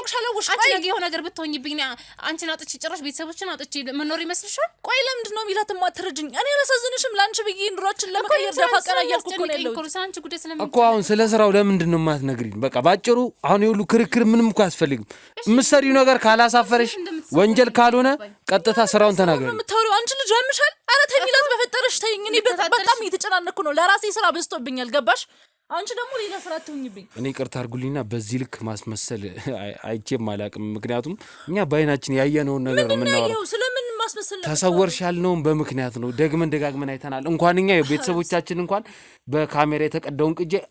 አንቺ ነገ የሆነ ነገር ብትሆኝብኝ አንቺን አጥቼ ጭራሽ ቤተሰቦችን አጥቼ መኖር ይመስልሻል ቆይ ለምንድን ነው ሚላት የማትረጅኝ እኔ አላሳዝንሽም ለአንቺ ብዬ ኑሯችን ለመቀየር ደፋ ቀና እያልኩ እኮ ነው ያለሁት አንቺ ጉዳይ ስለምን እኮ አሁን ስለ ስራው ለምንድን ነው የማትነግሪኝ በቃ ባጭሩ አሁን የሁሉ ክርክር ምንም እኮ አያስፈልግም የምትሰሪው ነገር ካላሳፈረሽ ወንጀል ካልሆነ ቀጥታ ስራውን ተናገሪ የምታወሪው አንቺ ልጅ ያምሻል ኧረ ተይ ሚላት በፈጠረሽ ተይኝ እኔ በጣም እየተጨናነኩ ነው ለራሴ ስራ በዝቶብኛል ገባሽ አንቺ ደግሞ ሌላ ስራ አትሁኝብኝ እኔ ይቅርታ አድርጉልኝና በዚህ ልክ ማስመሰል አይቼም አላቅም ምክንያቱም እኛ በአይናችን ያየነውን ነገር ነው የምናወራው ስለምን ማስመሰል ተሰወርሽ ያልነውም በምክንያት ነው ደጋግመን አይተናል እንኳን እኛ የቤተሰቦቻችን እንኳን በካሜራ የተቀዳውን ቅጄ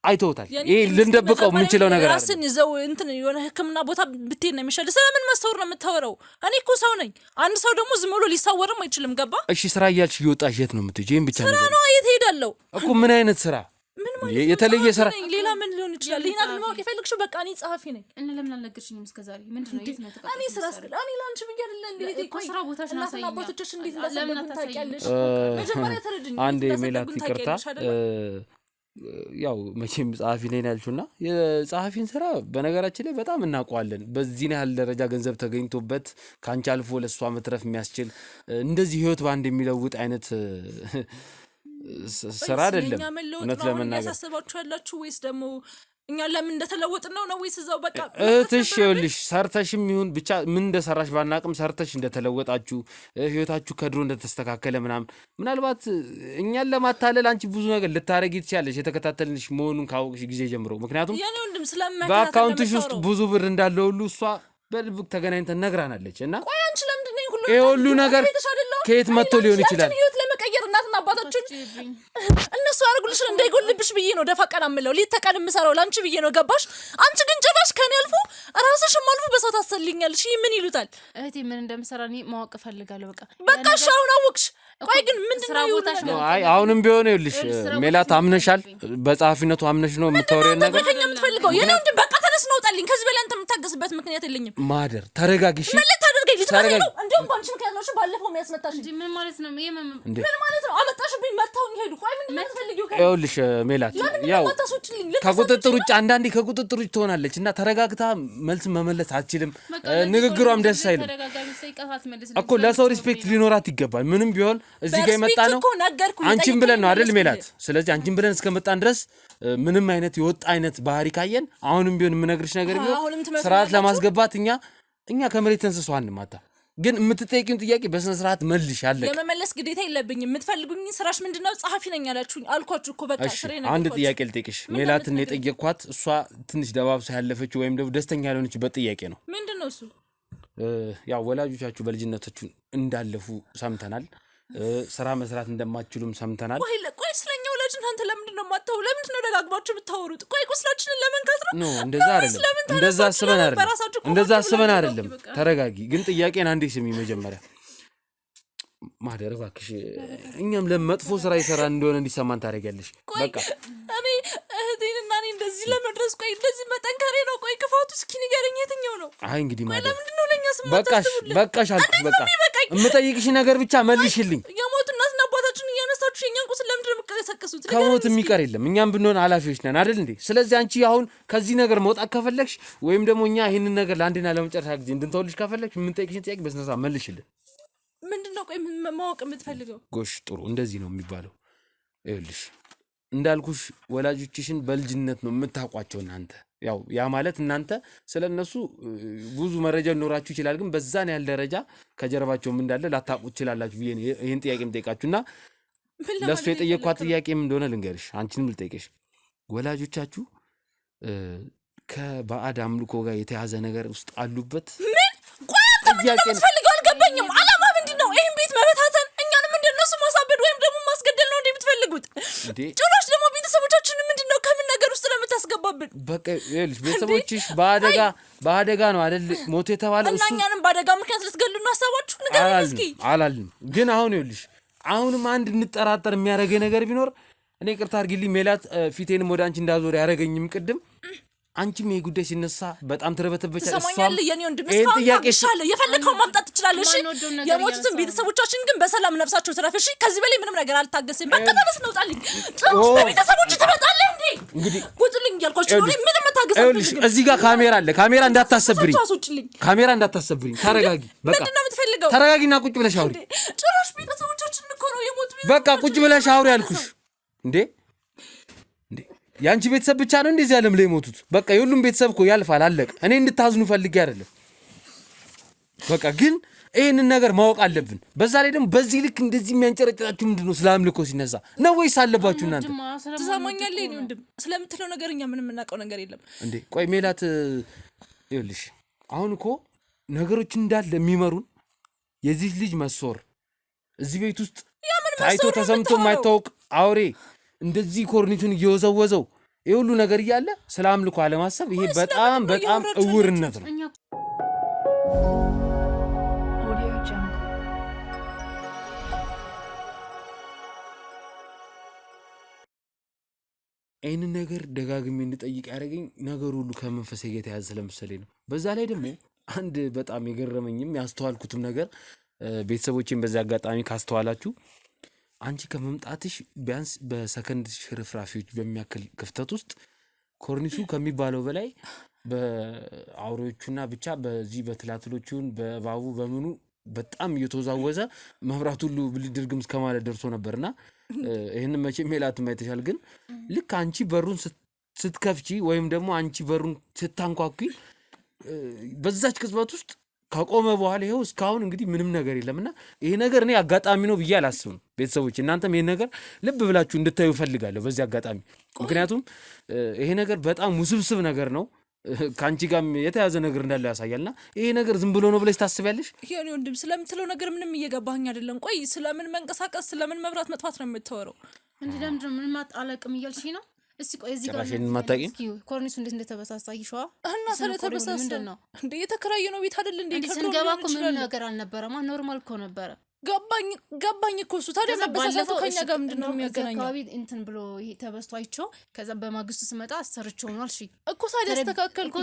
አይተውታል ይሄ ልንደብቀው የምንችለው ነገር አይደለም ራስን ይዘው እንትን የሆነ ህክምና ቦታ ብትሄድ ነው የሚሻለው ስለምን ማስተወር ነው የምታወራው እኔ እኮ ሰው ነኝ አንድ ሰው ደግሞ ዝም ብሎ ሊሳወርም አይችልም ገባ እሺ ስራ እያልሽ እየወጣሽ የት ነው የምትሄጂው ይሄን ብቻ ስራ ነው የት ሄዳለሁ እኮ ምን አይነት ስራ ምን የተለየ ስራ ሌላ ምን ሊሆን ይችላል? ሌላ ማወቅ የፈለግሽው በቃ እኔ ጸሐፊ ነኝ እና ለምን አልነገርሽኝም እስከዛሬ? ምንድነው የት ነው ተቀጣጣ? እኔ ስራ እኔ ላንቺ ብዬ አይደለ እንዴ እኮ ስራ ቦታሽን አሳይኝ። አባቶችሽ እንዴት እንዳሰበኩ ታውቂያለሽ። መጀመሪያ ተረድኝ። አንዴ ሜላት ይቅርታ ያው መቼም ጸሐፊ ነኝ ያልሽውና የጸሐፊን ስራ በነገራችን ላይ በጣም እናውቀዋለን። በዚህ ያህል ደረጃ ገንዘብ ተገኝቶበት ካንቺ አልፎ ለሷ መትረፍ የሚያስችል እንደዚህ ህይወት ባንድ የሚለውጥ አይነት ስራ አይደለም። እውነት ለመናገር ያሳስባችሁ ያላችሁ ወይስ ደግሞ እኛ ለምን እንደተለወጥን ነው ወይስ እዛው በቃ እህትሽ ይኸውልሽ ሰርተሽም ይሁን ብቻ ምን እንደሰራሽ ባናቅም ሰርተሽ እንደተለወጣችሁ ህይወታችሁ ከድሮ እንደተስተካከለ ምናልባት እኛን ለማታለል አንቺ ብዙ ነገር ልታረጊ ትችያለሽ የተከታተልንሽ መሆኑን ካወቅሽ ጊዜ ጀምሮ። ምክንያቱም በአካውንትሽ ውስጥ ብዙ ብር እንዳለ ሁሉ እሷ በድብቅ ተገናኝተን ነግራናለች። እና ቆይ አንቺ ለምንድን ነው ይሄ ሁሉ ነገር ከየት መጥቶ ሊሆን ይችላል? ህይወት ለመቀየር እናትና አባቶችን እነሱ ያደርጉልሽ እንዳይጎልብሽ ብዬ ነው ደፋ ቀና የምለው ሊት ተቀን የምሰራው ላንቺ ብዬ ነው ገባሽ? አንቺ ግን ጭራሽ ከኔ አልፎ ራስሽም አልፎ በሰው ታሰልኛለሽ። ምን ይሉታል? እህቴ ምን እንደምሰራ እኔ ማወቅ እፈልጋለሁ። በቃ እሺ አሁን አወቅሽ። ቆይ ግን ምንድነው ቦታሽ ነው? አይ አሁንም ቢሆን ይኸውልሽ ሜላት አምነሻል። በጸሐፊነቱ አምነሽ ነው የምታወሪው ነገር ከኛ የምትፈልገው የኔ ወንድ በቃ ተነስ ነው ውጣልኝ። ከዚህ በላይ አንተ የምታገስበት ምክንያት የለኝም። ማደር ተረጋጊሽ። ልትመታኝ ነው? እንደውም ባንቺ ምክንያት ነው ባለፈው የሚያስመታሽ እንጂ ምን ማለት ነው? ምን ማለት ነው? አመጣሽብኝ መታውኝ ሄዱ። ቆይ ምን የምትፈልጊው? ይኸውልሽ ሜላት ያው ከቁጥጥር ውጭ አንዳንዴ ከቁጥጥር ውጭ ትሆናለች እና ተረጋግታ መልስ መመለስ አትችልም። ንግግሯም ደስ አይልም እኮ። ለሰው ሪስፔክት ሊኖራት ይገባል። ምንም ቢሆን እዚህ ጋር የመጣ ነው አንቺን ብለን ነው አይደል ሜላት? ስለዚህ አንቺን ብለን እስከመጣን ድረስ ምንም አይነት የወጣ አይነት ባህሪ ካየን አሁንም ቢሆን የምነግርሽ ነገር ቢሆን ስርዓት ለማስገባት እኛ ከመሬት ተንስሶ አንማታ። ግን የምትጠይቂውን ጥያቄ በስነ ስርዓት መልሽ። አለቀ። የመመለስ ግዴታ የለብኝም። የምትፈልጉኝ ስራሽ ምንድነው? ጸሐፊ ነኝ አላችሁኝ አልኳችሁ እኮ በቃ ስሬ ነው። አንድ ጥያቄ ልጠይቅሽ። ሜላትን የጠየቅኳት እሷ ትንሽ ደባብሳ ያለፈችው ወይም ደግሞ ደስተኛ ያልሆነችበት ጥያቄ ነው። ምንድነው እሱ? ያው ወላጆቻችሁ በልጅነታችሁ እንዳለፉ ሰምተናል። ስራ መስራት እንደማትችሉም ሰምተናል። ቆይ ስለኛ ወላጅ እናንተ ለምንድን ነው የማታው? ለምንድን ነው ደጋግማችሁ የምታወሩት? ቆይ ቁስላችንን ለመንካት ነው? ኖ እንደዛ አይደለም። እንደዛ አስበን አይደለም። ተረጋጊ። ግን ጥያቄን አንዴ ስሚ መጀመሪያ። ማደር እባክሽ፣ እኛም ለመጥፎ ስራ ይሰራን እንደሆነ እንዲሰማን ታደርጊያለሽ። በቃ እኔ እህቴንና እኔ እንደዚህ ለመድረስ ቆይ እንደዚህ መጠንከሬ ነው? ቆይ ክፋቱ እስኪ ንገረኝ የትኛው ነው? አይ እንግዲህ ማደር ለምንድን ነው ለኛ ስም በቃሽ አልኩሽ። በቃ የምጠይቅሽ ነገር ብቻ መልሽልኝ። የሞቱ እናትና አባታችሁን እያነሳችሁ የኛን ቁስል ለምንድን ነው የምትቀሰቅሱት? ከሞት የሚቀር የለም። እኛም ብንሆን ኃላፊዎች ነን አይደል እንዴ? ስለዚህ አንቺ አሁን ከዚህ ነገር መውጣት ከፈለግሽ ወይም ደግሞ እኛ ይህንን ነገር ለአንዴና ለመጨረሻ ጊዜ እንድንተውልሽ ከፈለግሽ የምንጠይቅሽን ጥያቄ በስነ ስርዓት መልሽልን። ምንድነው ቆይ ማወቅ የምትፈልገው? ጎሽ ጥሩ፣ እንደዚህ ነው የሚባለው። ይኸውልሽ እንዳልኩሽ ወላጆችሽን በልጅነት ነው የምታውቋቸው እናንተ። ያው ያ ማለት እናንተ ስለነሱ ብዙ መረጃ ሊኖራችሁ ይችላል፣ ግን በዛን ያህል ደረጃ ከጀርባቸውም እንዳለ ላታውቁ ትችላላችሁ ብዬ ይሄን ጥያቄ የምጠይቃችሁና ለሱ የጠየቅኳት ጥያቄም እንደሆነ ልንገርሽ፣ አንቺንም ልጠይቅሽ። ወላጆቻችሁ ከባዕድ አምልኮ ጋር የተያዘ ነገር ውስጥ አሉበት? ምን ቆይ ጥያቄ ነው አልገባኝም። አላማ ምንድነው? ይሄን ቤት መበታተን እኛንም እንደነሱ ማሳበድ ወይም ደግሞ ማስገደል ነው እንደምትፈልጉት? ጭራሽ ደግሞ ቤተሰቦቻችንን ምንድነው ከምን ነገር ውስጥ ለምታስገባብን? በቃ ይኸውልሽ ቤተሰቦችሽ በአደጋ ነው አይደል ሞት የተባለው? እና እኛንም በአደጋ ምክንያት ልትገሉ ነው ሀሳባችሁ? ንገረኝ እስኪ። አላልንም፣ ግን አሁን ይኸውልሽ አሁንም አንድ እንጠራጠር የሚያደርገኝ ነገር ቢኖር እኔ ይቅርታ አድርጊልኝ ሜላት፣ ፊቴንም ወደ አንቺ እንዳዞር ያደረገኝም ቅድም አንቺም ይሄ ጉዳይ ሲነሳ በጣም ተረበተበቻለሽ። ሰማኛለህ የኔ ወንድም፣ እስካሁን ታግሻለሁ። የፈለከው ማምጣት ትችላለሽ። የሞቱትን ቤተሰቦቻችን ግን በሰላም ነፍሳቸው ትረፍ። እሺ ከዚህ በላይ ምንም ነገር አልታገስም። በቃ ተነስ ነው ጣልኝ። ጥሩስ በቤተሰቦች ትመጣለህ እንዴ? እንግዲህ ቁጥልኝ እያልኳችሁ ነው። ምንም መታገስ አልፈልግም። እዚህ ጋር ካሜራ አለ። ካሜራ እንዳታሰብሪኝ፣ ካሜራ እንዳታሰብሪኝ። ተረጋጊ። በቃ ምንድነው የምትፈልገው? ተረጋጊና ቁጭ ብለሽ አውሪ። ጭራሽ ቤተሰቦቻችን እኮ ነው የሞቱ። በቃ ቁጭ ብለሽ አውሪ አልኩሽ እንዴ። ያንቺ ቤተሰብ ብቻ ነው እንደዚህ ዓለም ላይ የሞቱት? በቃ የሁሉም ቤተሰብ እኮ ያልፋል፣ አለቀ። እኔ እንድታዝኑ ፈልጌ አይደለም። በቃ ግን ይሄንን ነገር ማወቅ አለብን። በዛ ላይ ደግሞ በዚህ ልክ እንደዚህ የሚያንጨረጭራችሁ ምንድነው? ስለ አምልኮ ሲነሳ ነው ወይስ አለባችሁ እናንተ? ትሰማኛለህ የኔ ወንድም፣ ስለምትለው ነገር እኛ ምንም የምናውቀው ነገር የለም እንዴ። ቆይ ሜላት ይኸውልሽ፣ አሁን እኮ ነገሮች እንዳለ የሚመሩን የዚህ ልጅ መሶር እዚህ ቤት ውስጥ ታይቶ ተሰምቶ የማይታወቅ አውሬ እንደዚህ ኮርኒቱን እየወዘወዘው ይሄ ሁሉ ነገር እያለ ስለ አምልኮ አለማሰብ ይሄ በጣም እውርነት ነው። ይህንን ነገር ደጋግሜ እንድጠይቅ ያደረገኝ ነገር ሁሉ ከመንፈሴ ጋር የተያዘ ስለመሰለኝ ነው። በዛ ላይ ደግሞ አንድ በጣም የገረመኝም ያስተዋልኩትም ነገር ቤተሰቦቼን በዚህ አጋጣሚ ካስተዋላችሁ አንቺ ከመምጣትሽ ቢያንስ በሰከንድ ሽርፍራፊዎች በሚያክል ክፍተት ውስጥ ኮርኒሱ ከሚባለው በላይ በአውሬዎቹና ብቻ በዚህ በትላትሎቹን በባቡ በምኑ በጣም እየተወዛወዘ መብራት ሁሉ ብልድርግም እስከማለት ደርሶ ነበርና ይሄንን መቼም ሜላት ማይተሻል። ግን ልክ አንቺ በሩን ስትከፍቺ ወይም ደግሞ አንቺ በሩን ስታንኳኩ በዛች ቅጽበት ውስጥ ከቆመ በኋላ ይሄው እስካሁን እንግዲህ ምንም ነገር የለምና ይሄ ነገር እኔ አጋጣሚ ነው ብዬ አላስብም። ቤተሰቦች እናንተም ይሄን ነገር ልብ ብላችሁ እንድታዩ ፈልጋለሁ በዚህ አጋጣሚ። ምክንያቱም ይሄ ነገር በጣም ውስብስብ ነገር ነው፣ ካንቺ ጋርም የተያዘ ነገር እንዳለው ያሳያልና ይሄ ነገር ዝም ብሎ ነው ብለሽ ታስቢያለሽ? ይሄ ወንድም ስለምትለው ነገር ምንም እየገባኝ አይደለም። ቆይ ስለምን መንቀሳቀስ ስለምን መብራት መጥፋት ነው የምትወረው? እንዴ ለምንድን ነው ምንም አላውቅም እያልሽኝ ነው? እስቲ ቆይ እዚህ ጋር ኮርኒሱ እንዴት እንደተበሳሳ ይሽዋ እና ስለተበሳሳ ምንድነው እንዴ የተከራየ ነው ቤት አይደል እንዴ? ስንገባ እኮ ምንም ነገር አልነበረማ፣ ኖርማል እኮ ነበረ። ገባኝ እኮ እሱ ታዲያ መበሳሳቱ ከኛ ጋር ምንድነው የሚያገናኘው? አካባቢ እንትን ብሎ ይሄ ተበስቶ አይቼው ከዛ በማግስቱ ስመጣ አሰርቼው ነው አልሽ እኮ ታዲያ አስተካከልኩ።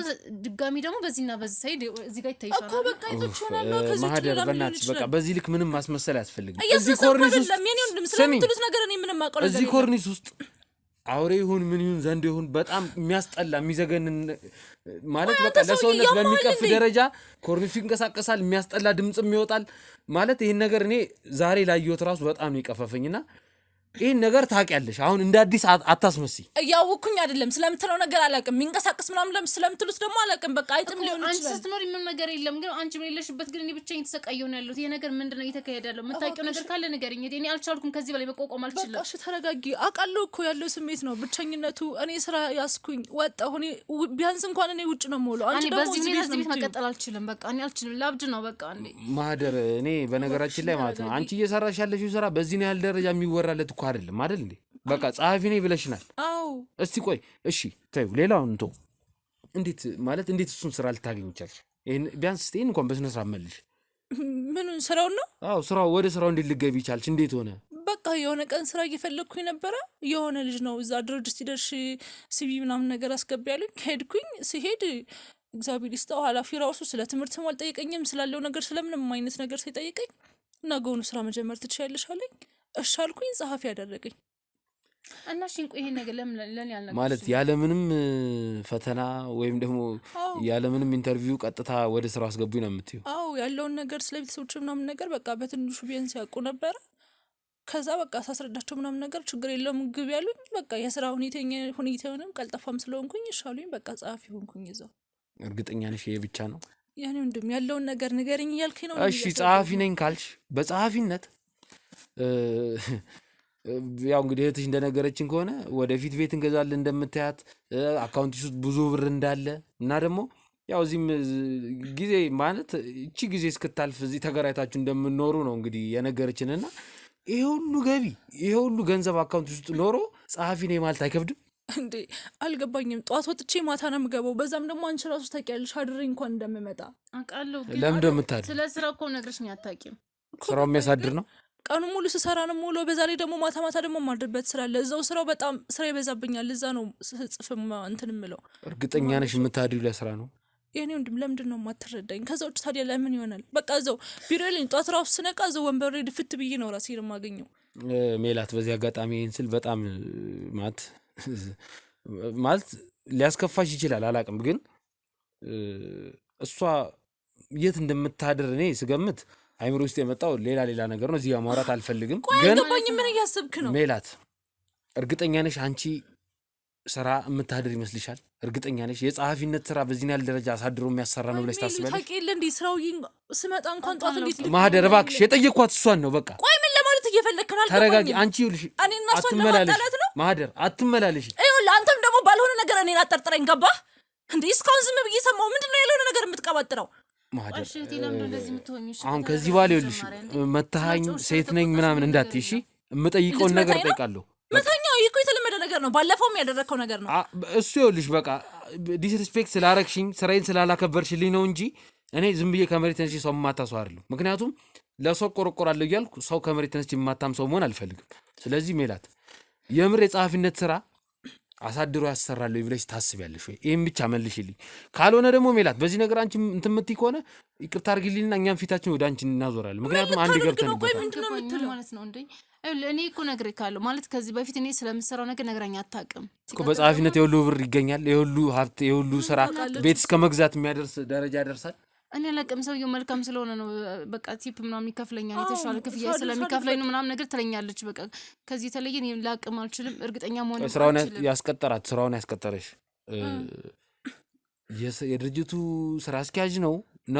ድጋሚ ደግሞ በዚህና በዚህ ሳይድ እዚህ ጋር ይታይሻል እኮ በቃ ይተችናል ነው። ከዚህ ማህደር በእናትሽ በቃ በዚህ ልክ ምንም ማስመሰል አያስፈልግም። እዚህ ኮርኒስ ውስጥ ለምን እንደም ስለምትሉት ነገር እኔ ምንም አውቀው ነገር እዚህ ኮርኒስ ውስጥ አውሬ ይሁን ምን ይሁን ዘንድ ይሁን በጣም የሚያስጠላ የሚዘገንን ማለት በቃ ለሰውነት በሚቀፍ ደረጃ ኮርኒሱ ይንቀሳቀሳል፣ የሚያስጠላ ድምጽም ይወጣል። ማለት ይሄን ነገር እኔ ዛሬ ላየሁት ራሱ በጣም ነው የቀፈፈኝና ይሄን ነገር ታውቂያለሽ። አሁን እንደ አዲስ አታስመስይ። ያውኩኝ አይደለም ስለምትለው ነገር አላውቅም። የሚንቀሳቀስ ምናምን ስለምትሉት ደግሞ አላውቅም። በቃ አይጥም ሊሆን ይችላል። አንቺ ስትኖሪ ምን ነገር የለም፣ ግን አንቺ በሌለሽበት ግን እኔ ብቻዬን ተሰቃየሁ ነው ያለሁት። ይሄ ነገር ምንድነው እየተካሄደ ያለው? የምታውቂው ነገር ካለ ንገሪኝ። እኔ አልቻልኩም፣ ከዚህ በላይ መቋቋም አልችልም። በቃ እሺ ተረጋጊ። አውቃለሁ እኮ ያለው ስሜት ነው ብቸኝነቱ። እኔ ስራ ያስኩኝ ወጣሁ። እኔ ቢያንስ እንኳን እኔ ውጭ ነው የምውለው። አንቺ ደግሞ በዚህ ቤት መቀጠል አልችልም። በቃ እኔ አልችልም፣ ላብድ ነው በቃ። እንዴ ማህደር እኔ በነገራችን ላይ ማለት ነው አንቺ እየሰራሽ ያለሽው ስራ በዚህ ነው ያህል ደረጃ የሚወራለት እኮ አይደለም አይደል እንዴ? በቃ ጸሐፊ ነኝ ብለሽናል። አዎ እስቲ ቆይ እሺ ተይው፣ ሌላውን እንቶ እንዴት ማለት እንዴት እሱን ስራ ልታገኝ ይቻልሽ? ይሄን ቢያንስ ይሄን እንኳን በስነ ስርዓት መልሽ። ምኑን ስራው ነው? አዎ ስራው፣ ወደ ስራው እንዴት ልትገቢ ይቻልሽ? እንዴት ሆነ? በቃ የሆነ ቀን ስራ እየፈለግኩኝ ነበረ። የሆነ ልጅ ነው እዛ ድርጅት ሲደርሽ ሲቪ ምናምን ነገር አስገቢ ያሉኝ። ሄድኩኝ። ሲሄድ እግዚአብሔር ይስጠው ኃላፊ ራሱ ስለ ትምህርትም አልጠየቀኝም፣ ስላለው ነገር ስለምንም አይነት ነገር ሳይጠይቀኝ ነገውኑ ስራ መጀመር ትችያለሽ አለኝ። እሺ አልኩኝ። ጸሐፊ ያደረገኝ እና ሽንቁ ይሄን ነገር ለምን ያልነገርሽ? ማለት ያለምንም ፈተና ወይም ደግሞ ያለምንም ኢንተርቪው ቀጥታ ወደ ስራ አስገቡኝ ነው የምትይው? አዎ ያለውን ነገር ስለ ቤተሰቦች ምናምን ነገር በቃ በትንሹ ቢያንስ ያውቁ ነበረ። ከዛ በቃ ሳስረዳቸው ምናምን ነገር ችግር የለውም ግብ ያሉኝ። በቃ የስራ ሁኔታውንም ቀልጠፋም ስለሆንኩኝ ይሻሉኝ። በቃ ጸሐፊ ሆንኩኝ እዛው። እርግጠኛ ነሽ ይሄ ብቻ ነው? ያኔ ወንድም ያለውን ነገር ንገረኝ እያልከኝ ነው? እሺ ጸሐፊ ነኝ ካልሽ በጸሐፊነት ያው እንግዲህ እህትሽ እንደነገረችን ከሆነ ወደፊት ቤት እንገዛለን እንደምታያት አካውንትሽ ውስጥ ብዙ ብር እንዳለ እና ደግሞ ያው እዚህም ጊዜ ማለት እቺ ጊዜ እስክታልፍ እዚህ ተገራይታችሁ እንደምትኖሩ ነው እንግዲህ የነገረችንና ይሄ ሁሉ ገቢ ይሄ ሁሉ ገንዘብ አካውንት ውስጥ ኖሮ ጸሐፊ ነኝ ማለት አይከብድም እንዴ? አልገባኝም። ጠዋት ወጥቼ ማታ ነው የምገባው። በዛም ደግሞ አንቺ ራሱ ታውቂያለሽ አድሬ እንኳን እንደምመጣ አውቃለሁ። ግን ለምን እንደምታድር ስለ ስራ እኮ ነግረሽኝ አታውቂም። ስራው የሚያሳድር ነው። ቀኑ ሙሉ ስሰራ ነው ሙሉ። በዛ ላይ ደግሞ ማታ ማታ ደግሞ ማድርበት ስራ አለ እዛው። ስራው በጣም ስራ ይበዛብኛል። እዛ ነው ጽፍም እንትን የምለው። እርግጠኛ ነሽ የምታድሪው ለስራ ነው? የኔ ወንድም ለምንድን ነው የማትረዳኝ? ከዛ ውጭ ታዲያ ለምን ይሆናል? በቃ እዛው ቢሮ ላይ ጠዋት ራሱ ስነቃ እዛው ወንበሬ ድፍት ብዬ ነው ራሴን የማገኘው። ሜላት በዚህ አጋጣሚ ይህን ስል በጣም ማለት ሊያስከፋሽ ይችላል አላቅም፣ ግን እሷ የት እንደምታድር እኔ ስገምት አይምሮ ውስጥ የመጣው ሌላ ነገር ነው። እዚህ ጋር ማውራት አልፈልግም። ግን ምን እያሰብክ ነው? ሜላት እርግጠኛ ነሽ አንቺ ስራ የምታድር ይመስልሻል? እርግጠኛ ነሽ የጸሐፊነት ስራ በዚህ ያህል ደረጃ አሳድሮ የሚያሰራ ነው ብለሽ ታስባለሽ? ታውቂያለሽ እንዴ ስራው ስመጣ እንኳን ጧት እንዴት ማህደር እባክሽ የጠየኳት እሷን ነው። በቃ ቆይ ምን ለማለት እየፈለክ ነው? ተረጋጊ። አንቺ ይኸውልሽ አትመላለሽ ማህደር አትመላለሽ። ይኸውልህ አንተም ደግሞ ባልሆነ ነገር እኔን አጠርጥረኝ ገባህ እንዴ? እስካሁን ዝም ብዬ ሰማሁ። ምንድነው ያልሆነ ነገር የምትቀባጥረው? ማህደር አሁን ከዚህ በኋላ ይኸውልሽ መታሃኝ ሴት ነኝ ምናምን እንዳትይ እሺ። የምጠይቀውን ነገር እጠይቃለሁ። መታኛው እኮ የተለመደ ነገር ነው። ባለፈውም ያደረከው ነገር ነው እሱ። ይኸውልሽ በቃ ዲስሪስፔክት ስላረግሽኝ ስራዬን ስላላከበርሽልኝ ነው እንጂ እኔ ዝም ብዬ ከመሬት ተነስቼ ሰው የማታ ሰው አይደለሁ። ምክንያቱም ለሰው ቆረቆራለሁ እያልኩ ሰው ከመሬት ተነስቼ የማታም ሰው መሆን አልፈልግም። ስለዚህ ሜላት የምር የጸሐፊነት ስራ አሳድሮ ያሰራል ብለሽ ታስቢያለሽ ወይ? ይሄን ብቻ መልሽልኝ። ካልሆነ ደግሞ ሜላት በዚህ ነገር አንቺ እንትን የምትይ ከሆነ ይቅርታ አድርጊልኝና እኛም ፊታችን ወደ አንቺ እናዞራለን። ምክንያቱም አንድ ገብተን ማለት ነው እንዴ? እኔ እኮ ነግሬካለሁ ማለት ከዚህ በፊት እኔ ስለምሰራው ነገር ነግረኛ አታውቅም እኮ። በጸሐፊነት የሁሉ ብር ይገኛል፣ የሁሉ ሀብት፣ የሁሉ ስራ ቤት እስከ መግዛት የሚያደርስ ደረጃ ያደርሳል። እኔ አላውቅም። ሰውየው መልካም ስለሆነ ነው በቃ ቲፕ ምናምን ይከፍለኛል፣ የተሻለ ክፍያ ስለሚከፍለኝ ነው ምናምን ነገር ትለኛለች። በቃ ከዚህ የተለየ እኔ ላቅም አልችልም። እርግጠኛ መሆን ስራውን ያስቀጠራት ስራውን ያስቀጠረሽ የድርጅቱ ስራ አስኪያጅ ነው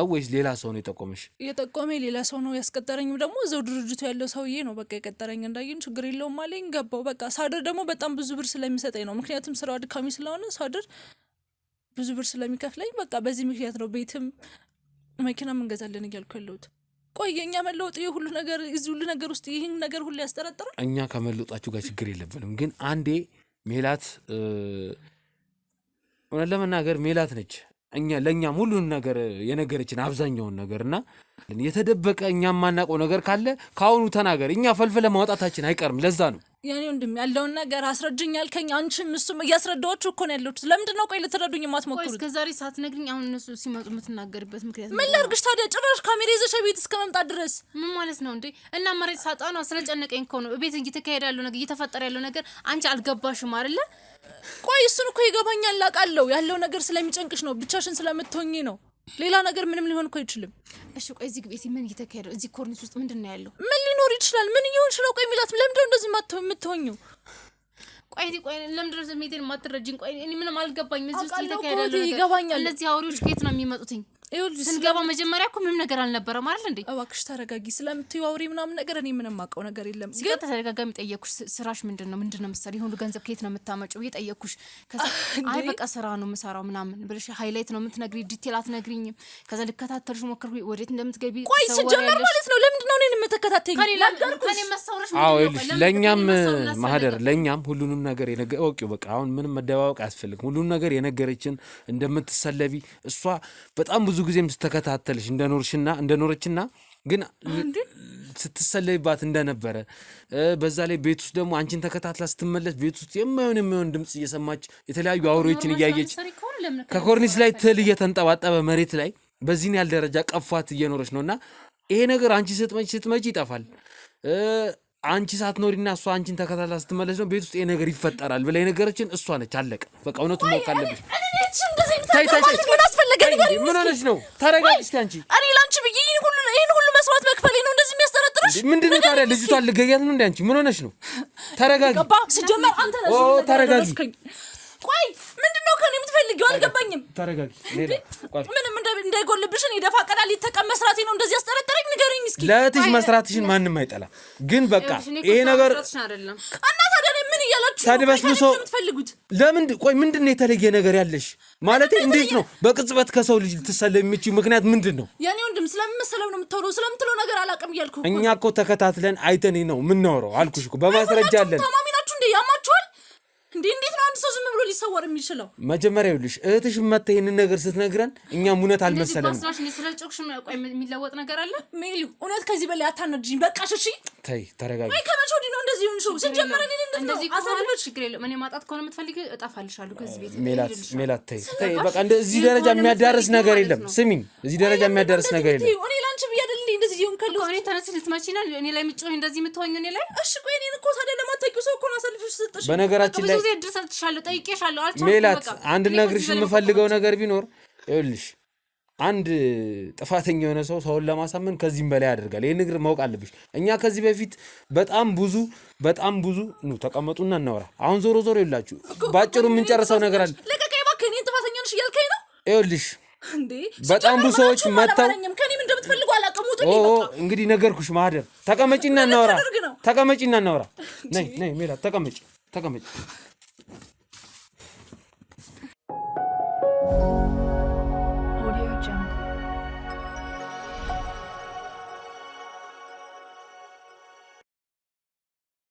ወይስ ሌላ ሰው ነው የጠቆመሽ? የጠቆመኝ ሌላ ሰው ነው። ያስቀጠረኝም ደግሞ እዛው ድርጅቱ ያለው ሰውዬ ነው። በቃ የቀጠረኝ እንዳየን ችግር የለውም አለኝ። ገባው። በቃ ሳድር ደግሞ በጣም ብዙ ብር ስለሚሰጠኝ ነው። ምክንያቱም ስራው አድካሚ ስለሆነ ሳድር ብዙ ብር ስለሚከፍለኝ በቃ በዚህ ምክንያት ነው ቤትም መኪናም እንገዛለን እያልኩ ያለሁት። ቆይ የእኛ መለወጥ የሁሉ ነገር እዚህ ሁሉ ነገር ውስጥ ይህን ነገር ሁሉ ያስጠረጥራል። እኛ ከመለወጣችሁ ጋር ችግር የለብንም። ግን አንዴ ሜላት እውነት ለመናገር ሜላት ነች ለእኛም ሁሉን ነገር የነገረችን አብዛኛውን ነገር እና የተደበቀ እኛ የማናውቀው ነገር ካለ ከአሁኑ ተናገር። እኛ ፈልፍለ ማውጣታችን አይቀርም። ለዛ ነው ያኔ ወንድም ያለውን ነገር አስረጅኝ ያልከኝ። አንቺም እሱም እያስረዳችሁ እኮ ነው ያለሁት። ለምንድን ነው ቆይ ልትረዱኝ የማትሞክሩት? እስከ ዛሬ ሳትነግሪኝ አሁን እነሱ ሲመጡ የምትናገርበት ምክንያት ምን ላድርግሽ ታዲያ? ጭራሽ ካሜራ ይዘሽ ቤት እስከ መምጣት ድረስ ምን ማለት ነው እንዴ? እና መሬት ሳጣ ነው ስለጨነቀኝ እኮ ነው። ቤት እየተካሄደ ያለው ነገር እየተፈጠረ ያለው ነገር አንቺ አልገባሽም አይደለ? ቆይ እሱን እኮ ይገባኛል፣ አውቃለሁ። ያለው ነገር ስለሚጨንቅሽ ነው፣ ብቻሽን ስለምትሆኚ ነው። ሌላ ነገር ምንም ሊሆን እኮ አይችልም። እሺ ቆይ እዚህ ቤት ምን እየተካሄደ እዚህ ኮርኒስ ውስጥ ምንድን ነው ያለው? ምን ሊኖር ይችላል? ምን እየሆንሽ ነው? ቆይ ሚላት ለምንድን ነው እንደዚህ የምትሆኚው? ቆይ ለምንድን ነው ስሜቴን የማትረጂኝ? ቆይ እኔ ምንም አልገባኝም። እዚህ ውስጥ እየተካሄደ ያለው ነገር ይገባኛል። እነዚህ አውሬዎች ከየት ነው የሚመጡትኝ? ስንገባ መጀመሪያ እኮ ምንም ነገር አልነበረም አይደል እንዴ? እባክሽ ተረጋጊ። ስለምትይው አውሪ ምናምን ነገር እኔ ምንም አውቀው ነገር የለም። ግን ተረጋጋሚ ጠየቅኩሽ። ስራሽ ምንድነው የምትሰሪው? ሁሉ ገንዘብ ከየት ነው የምታመጪው? ጠየቅኩሽ። ከዛ አይ በቃ ስራ ነው የምሰራው ምናምን ብለሽ ሃይላይት ነው የምትነግሪ፣ ዲቴል አትነግሪኝም። ከዛ ልከታተልሽ ሞከርኩ ወዴት እንደምትገቢ። ቆይ ሲጀመር ማለት ነው ለምንድን ነው እኔን የምትከታተይኝ? ከኔ መሳውረሽ ለእኛም ማህደር ለእኛም ሁሉንም ነገር ወቂው በቃ አሁን ምንም መደባበቅ አያስፈልግም። ሁሉንም ነገር የነገረችን እንደምትሰለቢ እሷ በጣም ብዙ ጊዜም ስተከታተልሽ እንደኖረችና ግን ስትሰለይባት እንደነበረ በዛ ላይ ቤት ውስጥ ደግሞ አንቺን ተከታትላ ስትመለስ ቤት ውስጥ የማይሆን ድምጽ እየሰማች የተለያዩ አውሬዎችን እያየች ከኮርኒስ ላይ ትል እየተንጠባጠበ መሬት ላይ በዚህን ያህል ደረጃ ቀፏት እየኖረች ነውና ይሄ ነገር አንቺ ስትመጪ ይጠፋል። አንቺ ሳትኖሪና እሷ አንቺን ተከታትላ ስትመለስ ነው ቤት ውስጥ ይሄ ነገር ይፈጠራል ብላ የነገረችን እሷ ነች። አለቀ በቃ። እውነቱን ማወቅ አለብሽ። ምን ሆነሽ ነው? ተረጋጊ እስኪ አንቺ። እኔ ላንቺ ብዬ ይሄን ሁሉ መስዋዕት መክፈሌ ነው እንደዚህ የሚያስጠረጥርሽ? ምንድነው ታዲያ? ልጅቷን ልገያት ነው እንዴ አንቺ? ምን ሆነሽ ነው? ተረጋጊ። ሲጀመር አንተ ነህ ተረጋጊ። ቆይ ምንድነው ከኔ የምትፈልጊው? አልገባኝም። ተረጋጊ። ምንም እንዳይጎልብሽ እኔ ደፋ ቀና ሊተቀም መስራቴ ነው እንደዚህ ያስጠረጥረኝ? ንገረኝ እስኪ። ለእህትሽ መስራትሽን ማንም አይጠላ፣ ግን በቃ ይሄ ነገር እና ታዲያ ምን እያላችሁ ታድበስብሶ ለምን? ቆይ ምንድነው የተለየ ነገር ያለሽ? ማለት እንዴት ነው በቅጽበት ከሰው ልጅ ልትሰለይ የምትችይው? ምክንያት ምንድነው? ያኔ ወንድም ስለምመሰለው ነው የምታወራው፣ ስለምትለው ነገር አላውቅም እያልኩ እኛ እኮ ተከታትለን አይተን ነው የምናወራው አልኩሽ እኮ በማስረጃ አለን። ታማሚ ናችሁ እንዴ? ያማችኋል እንዴ? እንዴት ነው አንድ ሰው ዝም ብሎ ሊሰወር የሚችለው? መጀመሪያ ይኸውልሽ እህትሽ መታ ይሄንን ነገር ስትነግረን እኛም እውነት አልመሰለንም። ስለዚህ ነው ስለጮክሽ ቆይ የሚለወጥ ነገር አለ ሜሊ? እውነት ከዚህ በላይ አታናጅኝ። በቃሽ እሺ ተይ ተረጋጊ። ወይ ከመቼ ወዲህ ነው እንደዚህ ሆንሽው? ሲጀመር እኔ እንደዚህ አሳልፈሽ ችግር የለም። እኔ ማጣት ከሆነ የምትፈልጊ እጠፋልሻለሁ ከዚህ ቤት። ሜላት ተይ በቃ እንደዚህ ደረጃ የሚያዳርስ ነገር የለም። ስሚኝ እዚህ ደረጃ የሚያዳርስ ነገር የለም። እኔ ላንቺ ብዬ አይደል እንደዚህ ይሁን ከሉ እኔ ተነስ ልትመጪና እኔ ላይ ምጮህ እንደዚህ የምትሆኝ እኔ ላይ እሺ ቆይ እኔን እኮ ታዲያ ለማታውቂው ሰው እኮ ነው አሳልፈሽ ሰጥሽ። በነገራችን ላይ ብዙ ድርሰትሻለሁ ጠይቄሻለሁ አልቻልኩም። ሜላት አንድ ነግርሽ የምፈልገው ነገር ቢኖር ይኸውልሽ አንድ ጥፋተኛ የሆነ ሰው ሰውን ለማሳመን ከዚህም በላይ ያደርጋል። ይሄን ነገር ማወቅ አለብሽ። እኛ ከዚህ በፊት በጣም ብዙ ነው ተቀመጡና እናወራ። አሁን ዞሮ ይላችሁ ባጭሩ የምንጨርሰው ነገር አለ። ለቀቀኝ እባክህ። እኔን ጥፋተኛ ነሽ እያልከኝ ነው? ይኸውልሽ እንዴ በጣም ብዙ ሰዎች መጣው ከኔም እንደምትፈልጉ አላቀሙት። እንግዲህ ነገርኩሽ ማህደር ተቀመጪና እናወራ። ነይ ሜላት ተቀመጪ